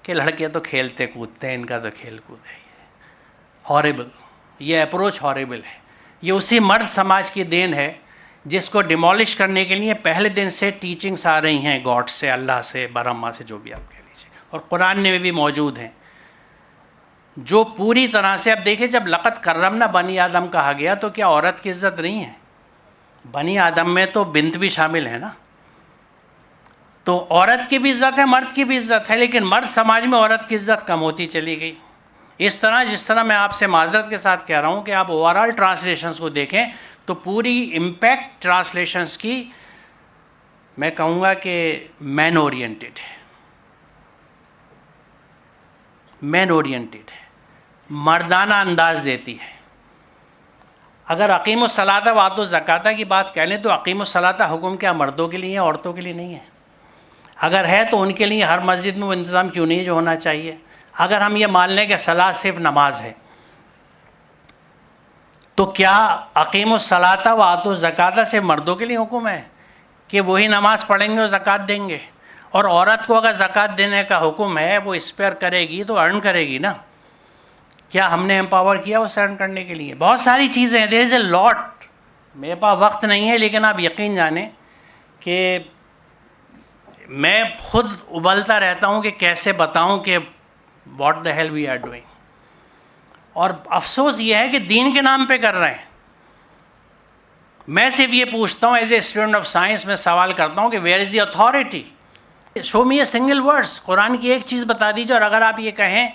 کہ لڑکے تو کھیلتے کودتے ہیں, ان کا تو کھیل کود ہے. ہاریبل, یہ اپروچ ہاریبل ہے. یہ اسی مرد سماج کی دین ہے جس کو ڈیمالش کرنے کے لیے پہلے دن سے ٹیچنگس آ رہی ہیں گاڈ سے, اللہ سے, برہما سے, جو بھی آپ کہہ لیجیے, اور قرآن میں بھی موجود ہیں جو پوری طرح سے. اب دیکھیں جب لقد کرمنا بنی آدم کہا گیا تو کیا عورت کی عزت نہیں ہے؟ بنی آدم میں تو بنت بھی شامل ہے نا. تو عورت کی بھی عزت ہے, مرد کی بھی عزت ہے, لیکن مرد سماج میں عورت کی عزت کم ہوتی چلی گئی. اس طرح جس طرح میں آپ سے معذرت کے ساتھ کہہ رہا ہوں کہ آپ اوور آل ٹرانسلیشنس کو دیکھیں تو پوری امپیکٹ ٹرانسلیشنس کی میں کہوں گا کہ مین اورینٹیڈ ہے، مین اورینٹیڈ ہے، مردانہ انداز دیتی ہے. اگر اقیم الصلاۃ و آتوا الزکوٰۃ کی بات کہہ لیں تو اقیم الصلاۃ حکم کیا مردوں کے لیے ہے، عورتوں کے لیے نہیں ہے؟ اگر ہے تو ان کے لیے ہر مسجد میں وہ انتظام کیوں نہیں جو ہونا چاہیے؟ اگر ہم یہ مان لیں کہ صلاۃ صرف نماز ہے تو کیا اقیم الصلاۃ و آتوا الزکوٰۃ سے مردوں کے لیے حکم ہے کہ وہی نماز پڑھیں گے اور زکوٰۃ دیں گے؟ اور عورت کو اگر زکوٰۃ دینے کا حکم ہے وہ اسپیئر کرے گی تو ارن کرے گی نا. کیا ہم نے امپاور کیا اس ارن کرنے کے لیے؟ بہت ساری چیزیں ہیں، دیر از اے لاٹ. میرے پاس وقت نہیں ہے لیکن آپ یقین جانیں کہ میں خود ابلتا رہتا ہوں کہ کیسے بتاؤں کہ what the hell we are doing. اور افسوس یہ ہے کہ دین کے نام پہ کر رہے ہیں. میں صرف یہ پوچھتا ہوں as a student of science, میں سوال کرتا ہوں کہ where is the authority? Show me a single words, قرآن کی ایک چیز بتا دیجیے. اور اگر آپ یہ کہیں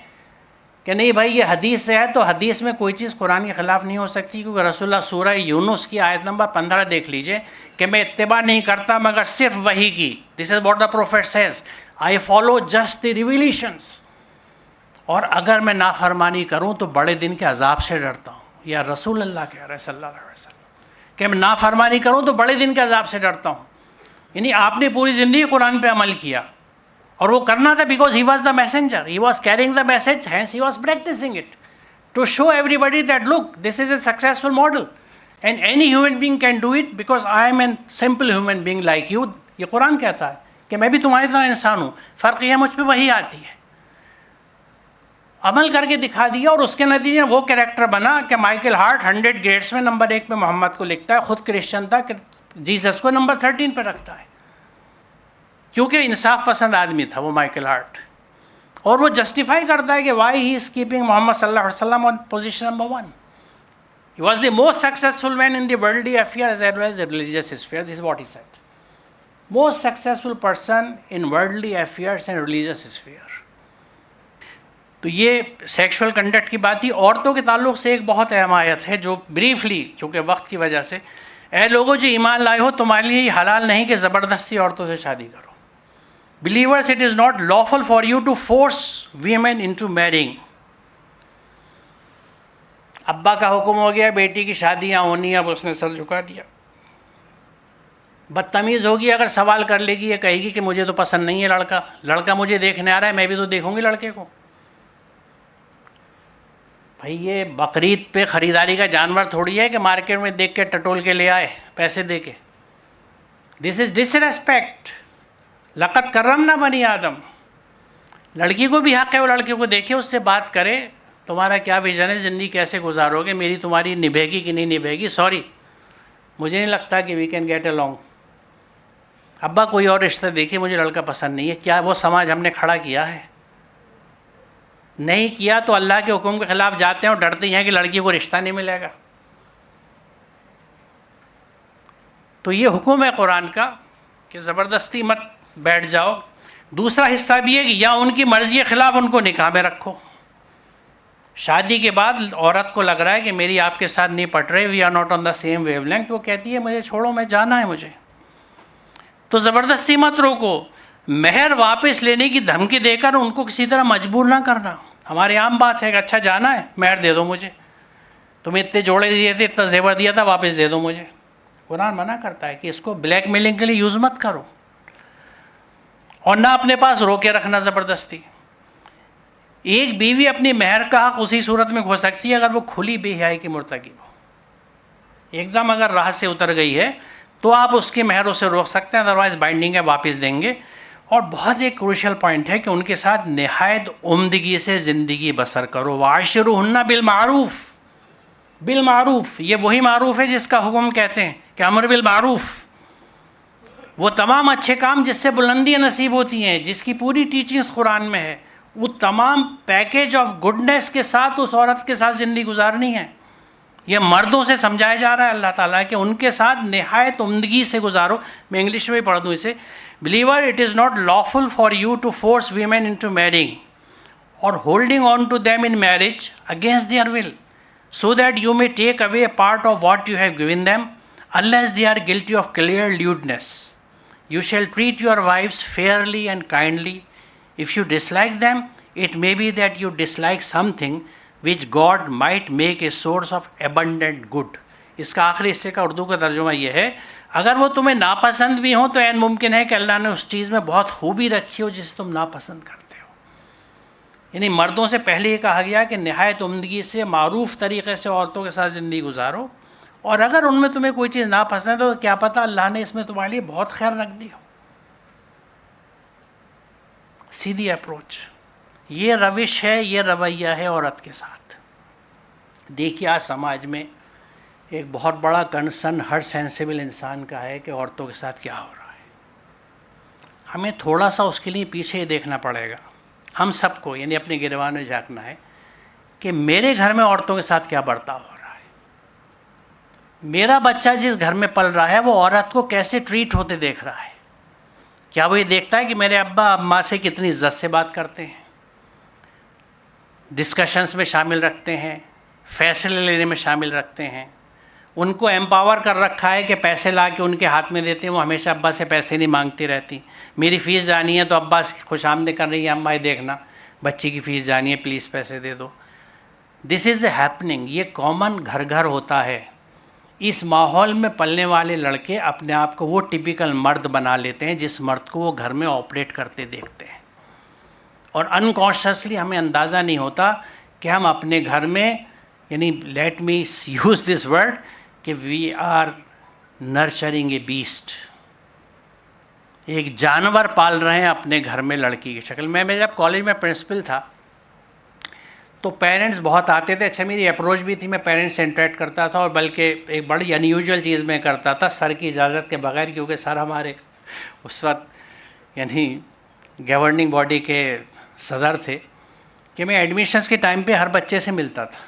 کہ نہیں بھائی یہ حدیث سے ہے تو حدیث میں کوئی چیز قرآن کے خلاف نہیں ہو سکتی، کیونکہ رسول اللہ سورہ یونس کی آیت نمبر 15 دیکھ لیجئے کہ میں اتباع نہیں کرتا مگر صرف وحی کی. This is what the prophet says, I follow just the revelations. اور اگر میں نافرمانی کروں تو بڑے دن کے عذاب سے ڈرتا ہوں. یا رسول اللہ کہہ رہے صلی اللہ علیہ وسلم کہ میں نافرمانی کروں تو بڑے دن کے عذاب سے ڈرتا ہوں. یعنی آپ نے پوری زندگی قرآن پہ عمل کیا اور وہ کرنا تھا because he was the messenger, he was carrying the message, hence he was practicing it to show everybody that look this is a successful model and any human being can do it because I am an simple human being like you. یہ قرآن کہتا ہے کہ میں بھی تمہاری طرح انسان ہوں، فرق یہ مجھ پہ وہی آتی ہے. عمل کر کے دکھا دیا اور اس کے نتیجے میں وہ کریکٹر بنا کہ مائیکل ہارٹ 100 گیٹس میں نمبر 1 پہ محمد کو لکھتا ہے، خود کرسچن تھا کہ جیسس کو نمبر 13 پہ رکھتا ہے کیونکہ انصاف پسند آدمی تھا وہ مائیکل ہارٹ. اور وہ جسٹیفائی کرتا ہے کہ وائی ہی از کیپنگ محمد صلی اللہ علیہ وسلم آن position number 1. He was the most successful man in the worldly affairs as well as the religious sphere. This is what he said. Most successful person in worldly affairs and religious sphere. تو یہ sexual conduct کی بات تھی. عورتوں کے تعلق سے ایک بہت اہم آیت ہے جو بریفلی چونکہ وقت کی وجہ سے، اے لوگوں جو ایمان لائے ہو تمہارے لیے یہ حلال نہیں کہ زبردستی عورتوں سے شادی کرو. Believers, it is not lawful for you to force women into marrying. ابا کا حکم ہو گیا بیٹی کی شادیاں ہونی، اب اس نے سر جھکا دیا. بدتمیز ہوگی اگر سوال کر لے گی، یہ کہے گی کہ مجھے تو پسند نہیں ہے لڑکا مجھے دیکھنے آ رہا ہے، میں بھی تو دیکھوں گی لڑکے کو. بھائی یہ بقرعید پہ خریداری کا جانور تھوڑی ہے کہ مارکیٹ میں دیکھ کے ٹٹول کے لے آئے پیسے دے کے. دس از ڈس ریسپیکٹ. لقد کرمنا بنی آدم. لڑکی کو بھی حق ہے وہ لڑکے کو دیکھے، اس سے بات کرے، تمہارا کیا ویژن ہے، زندگی کیسے گزارو گے، میری تمہاری نبھے گی کہ نہیں نبھے گی. سوری مجھے نہیں لگتا کہ we can get along. ابا کوئی اور رشتہ دیکھیے، مجھے لڑکا پسند نہیں ہے. کیا وہ سماج ہم نے کھڑا کیا ہے؟ نہیں کیا تو اللہ کے حکم کے خلاف جاتے ہیں اور ڈرتے ہیں کہ لڑکی کو رشتہ نہیں ملے گا. تو یہ حکم ہے قرآن کا کہ زبردستی مت بیٹھ جاؤ. دوسرا حصہ بھی ہے کہ یا ان کی مرضی کے خلاف ان کو نکاح میں رکھو. شادی کے بعد عورت کو لگ رہا ہے کہ میری آپ کے ساتھ نہیں پٹ رہے، we are not on the same wavelength, وہ کہتی ہے مجھے چھوڑو، میں جانا ہے مجھے. تو زبردستی مت روکو. مہر واپس لینے کی دھمکی دے کر ان کو کسی طرح مجبور نہ کرنا. ہمارے عام بات ہے کہ اچھا جانا ہے، مہر دے دو مجھے، تمہیں اتنے جوڑے دیے تھے، اتنا زیور دیا تھا، واپس دے دو مجھے. قرآن منع کرتا ہے کہ اس کو بلیک میلنگ کے لیے یوز مت کرو اور نہ اپنے پاس روکے رکھنا زبردستی. ایک بیوی اپنی مہر کا حق اسی صورت میں کھو سکتی ہے اگر وہ کھلی بے حیائی کی مرتکب ہو. ایک دم اگر راہ سے اتر گئی ہے تو آپ اس کی مہر اسے روک سکتے ہیں، ادروائز بائنڈنگ ہے، واپس دیں گے. اور بہت ایک کروشل پوائنٹ ہے کہ ان کے ساتھ نہایت عمدگی سے زندگی بسر کرو. وعاشروہن بالمعروف. بالمعروف یہ وہی معروف ہے جس کا حکم کہتے ہیں کہ امر بالمعروف. وہ تمام اچھے کام جس سے بلندیاں نصیب ہوتی ہیں، جس کی پوری ٹیچنگز قرآن میں ہے، وہ تمام پیکیج آف گڈنس کے ساتھ اس عورت کے ساتھ زندگی گزارنی ہے. یہ مردوں سے سمجھایا جا رہا ہے اللہ تعالیٰ کہ ان کے ساتھ نہایت عمدگی سے گزارو. میں انگلش میں بھی پڑھ دوں اسے. Believer it is not lawful for you to force women into marrying. or holding on to them in marriage against their will, so that you may take away a part of what you have given them, unless they are guilty of clear lewdness. You shall treat your wives fairly and kindly. If you dislike them, it may be that you dislike something which God might make a source of abundant good. اس کا آخری حصے کا اردو کا ترجمہ یہ ہے، اگر وہ تمہیں ناپسند بھی ہوں تو عین ممکن ہے کہ اللہ نے اس چیز میں بہت خوبی رکھی ہو جسے تم ناپسند کرتے ہو. یعنی مردوں سے پہلے یہ کہا گیا کہ نہایت عمدگی سے معروف طریقے سے عورتوں کے ساتھ زندگی گزارو، اور اگر ان میں تمہیں کوئی چیز ناپسند ہو تو کیا پتہ اللہ نے اس میں تمہارے لیے بہت خیر رکھ دی ہو. سیدھی اپروچ، یہ روش ہے، یہ رویہ ہے عورت کے ساتھ. دیکھیے آج سماج میں ایک بہت بڑا کنسرن ہر سینسیبل انسان کا ہے کہ عورتوں کے ساتھ کیا ہو رہا ہے. ہمیں تھوڑا سا اس کے لیے پیچھے دیکھنا پڑے گا، ہم سب کو، یعنی اپنے گریبان میں جھانکنا ہے کہ میرے گھر میں عورتوں کے ساتھ کیا برتاؤ ہو رہا ہے. میرا بچہ جس گھر میں پل رہا ہے وہ عورت کو کیسے ٹریٹ ہوتے دیکھ رہا ہے. کیا وہ یہ دیکھتا ہے کہ میرے ابا اماں سے کتنی عزت سے بات کرتے ہیں، ڈسکشنز میں شامل رکھتے ہیں، فیصلے لینے میں شامل رکھتے ہیں، ان کو ایمپاور کر رکھا ہے کہ پیسے لا کے ان کے ہاتھ میں دیتے ہیں، وہ ہمیشہ ابا سے پیسے نہیں مانگتی رہتی. میری فیس جانی ہے تو ابا خوش آمدید کر رہی ہے، اماں یہ دیکھنا بچی کی فیس جانی ہے پلیز پیسے دے دو. دس از اے ہیپننگ، یہ کامن گھر گھر ہوتا ہے. اس ماحول میں پلنے والے لڑکے اپنے آپ کو وہ ٹپیکل مرد بنا لیتے ہیں جس مرد کو وہ گھر میں آپریٹ کرتے دیکھتے ہیں، اور انکانشیسلی ہمیں اندازہ نہیں ہوتا کہ ہم اپنے گھر میں، یعنی let me use this word, کہ we are nurturing a beast, ایک جانور پال رہے ہیں اپنے گھر میں لڑکی کی شکل میں. میں جب کالج میں پرنسپل تھا تو پیرنٹس بہت آتے تھے. اچھا میری اپروچ بھی تھی، میں پیرنٹس سے انٹریکٹ کرتا تھا، اور بلکہ ایک بڑی انیوژل چیز میں کرتا تھا سر کی اجازت کے بغیر، کیونکہ سر ہمارے اس وقت یعنی گورننگ باڈی کے صدر تھے، کہ میں ایڈمیشنس کے ٹائم پہ ہر بچے سے ملتا تھا،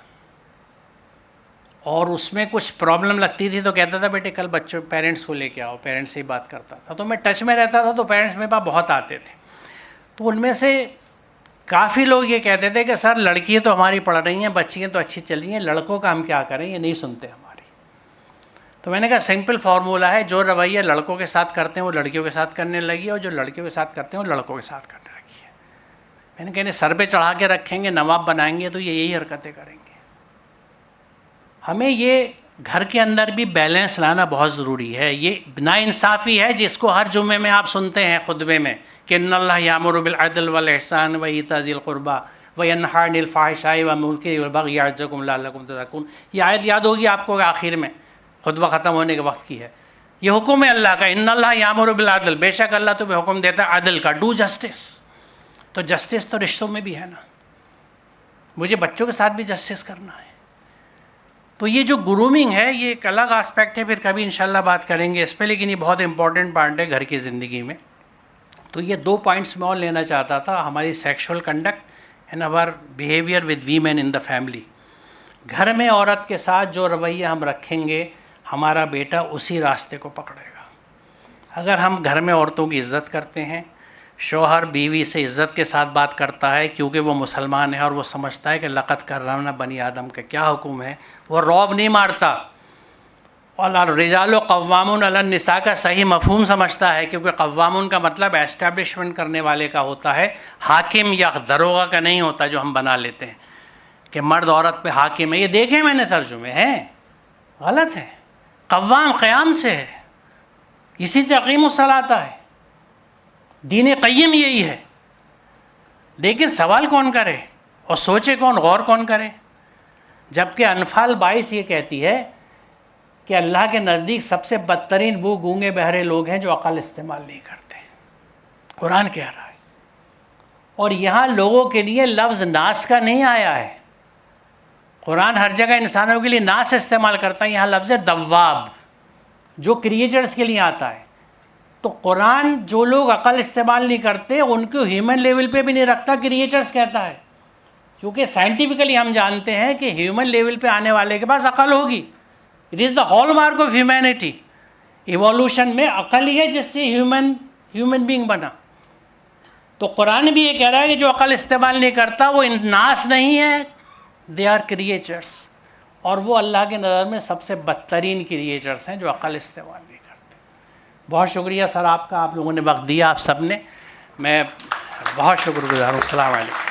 اور اس میں کچھ پرابلم لگتی تھی تو کہتا تھا بیٹے کل بچوں پیرنٹس کو لے کے آؤ، پیرنٹس سے ہی بات کرتا تھا. تو میں ٹچ میں رہتا تھا، تو پیرنٹس میرے پاس بہت آتے تھے. تو ان میں سے کافی لوگ یہ کہتے تھے کہ سر لڑکیاں تو ہماری پڑھ رہی ہیں، بچیاں تو اچھی چل رہی ہیں، لڑکوں کا ہم کیا کریں، یہ نہیں سنتے ہماری. تو میں نے کہا سمپل فارمولہ ہے، جو رویہ لڑکوں کے ساتھ کرتے ہیں وہ لڑکیوں کے ساتھ کرنے لگی، اور جو لڑکیوں کے ساتھ کرتے ہیں وہ لڑکوں کے ساتھ کرنے لگی ہے. میں نے کہا سر پہ چڑھا کے رکھیں گے، نواب بنائیں گے تو یہ یہی حرکتیں کریں گے. ہمیں یہ گھر کے اندر بھی بیلنس لانا بہت ضروری ہے. یہ ناانصافی ہے جس کو ہر جمعے میں آپ سنتے ہیں خطبے میں کہ ان اللہ یامر بالعدل والاحسان وایتاء ذی القربی وینہی عن الفحشاء والمنکر والبغی یعظکم لعلکم تذکرون. یہ آیت یاد ہوگی آپ کو، آخر میں خطبہ ختم ہونے کے وقت کی ہے. یہ حکم ہے اللہ کا، ان اللہ یامر بالعدل، بے شک اللہ تمہیں حکم دیتا ہے عدل کا، ڈو جسٹس. تو جسٹس تو رشتوں میں بھی ہے نا، مجھے بچوں کے ساتھ بھی جسٹس کرنا ہے. تو یہ جو گرومنگ ہے یہ ایک الگ آسپیکٹ ہے، پھر کبھی انشاءاللہ بات کریں گے اس پہ، لیکن یہ بہت امپورٹنٹ پارٹ ہے گھر کی زندگی میں. تو یہ 2 پوائنٹس میں اور لینا چاہتا تھا، ہماری sexual conduct and over behaviour with women in the family. گھر میں عورت کے ساتھ جو رویہ ہم رکھیں گے ہمارا بیٹا اسی راستے کو پکڑے گا. اگر ہم گھر میں عورتوں کی عزت کرتے ہیں، شوہر بیوی سے عزت کے ساتھ بات کرتا ہے کیونکہ وہ مسلمان ہے اور وہ سمجھتا ہے کہ لقد کرمنا بنی آدم کا کیا حکم ہے، وہ رعب نہیں مارتا، اور الرجال قوامون علی النساء کا صحیح مفہوم سمجھتا ہے، کیونکہ قوامون کا مطلب ایسٹیبلشمنٹ کرنے والے کا ہوتا ہے، حاکم یا دروغہ کا نہیں ہوتا جو ہم بنا لیتے ہیں کہ مرد عورت پہ حاکم ہے. یہ دیکھیں میں نے ترجمے ہیں، غلط ہے. قوام قیام سے ہے، اسی سے اقیم الصلاۃ ہے، دین قیم یہی ہے. لیکن سوال کون کرے اور سوچے کون، غور کون کرے؟ جبکہ انفال 22 یہ کہتی ہے کہ اللہ کے نزدیک سب سے بدترین وہ گونگے بہرے لوگ ہیں جو عقل استعمال نہیں کرتے. قرآن کہہ رہا ہے. اور یہاں لوگوں کے لیے لفظ ناس کا نہیں آیا ہے. قرآن ہر جگہ انسانوں کے لیے ناس استعمال کرتا ہے، یہاں لفظ دواب جو کریچرز کے لیے آتا ہے. تو قرآن جو لوگ عقل استعمال نہیں کرتے ان کو ہیومن لیول پہ بھی نہیں رکھتا، کریچرز کہتا ہے. کیونکہ سائنٹیفکلی ہم جانتے ہیں کہ ہیومن لیول پہ آنے والے کے پاس عقل ہوگی. It is the hallmark of humanity. Evolution میں عقل ہی ہے جس سے ہیومن بینگ بنا. تو قرآن بھی یہ کہہ رہا ہے کہ جو عقل استعمال نہیں کرتا وہ ناس نہیں ہے، دے آر کریچرس، اور وہ اللہ کے نظر میں سب سے بدترین کریچرس ہیں جو عقل استعمال نہیں کرتے. بہت شکریہ سر آپ کا، آپ لوگوں نے وقت دیا، آپ سب نے، میں بہت شکر گزار ہوں. السلام علیکم.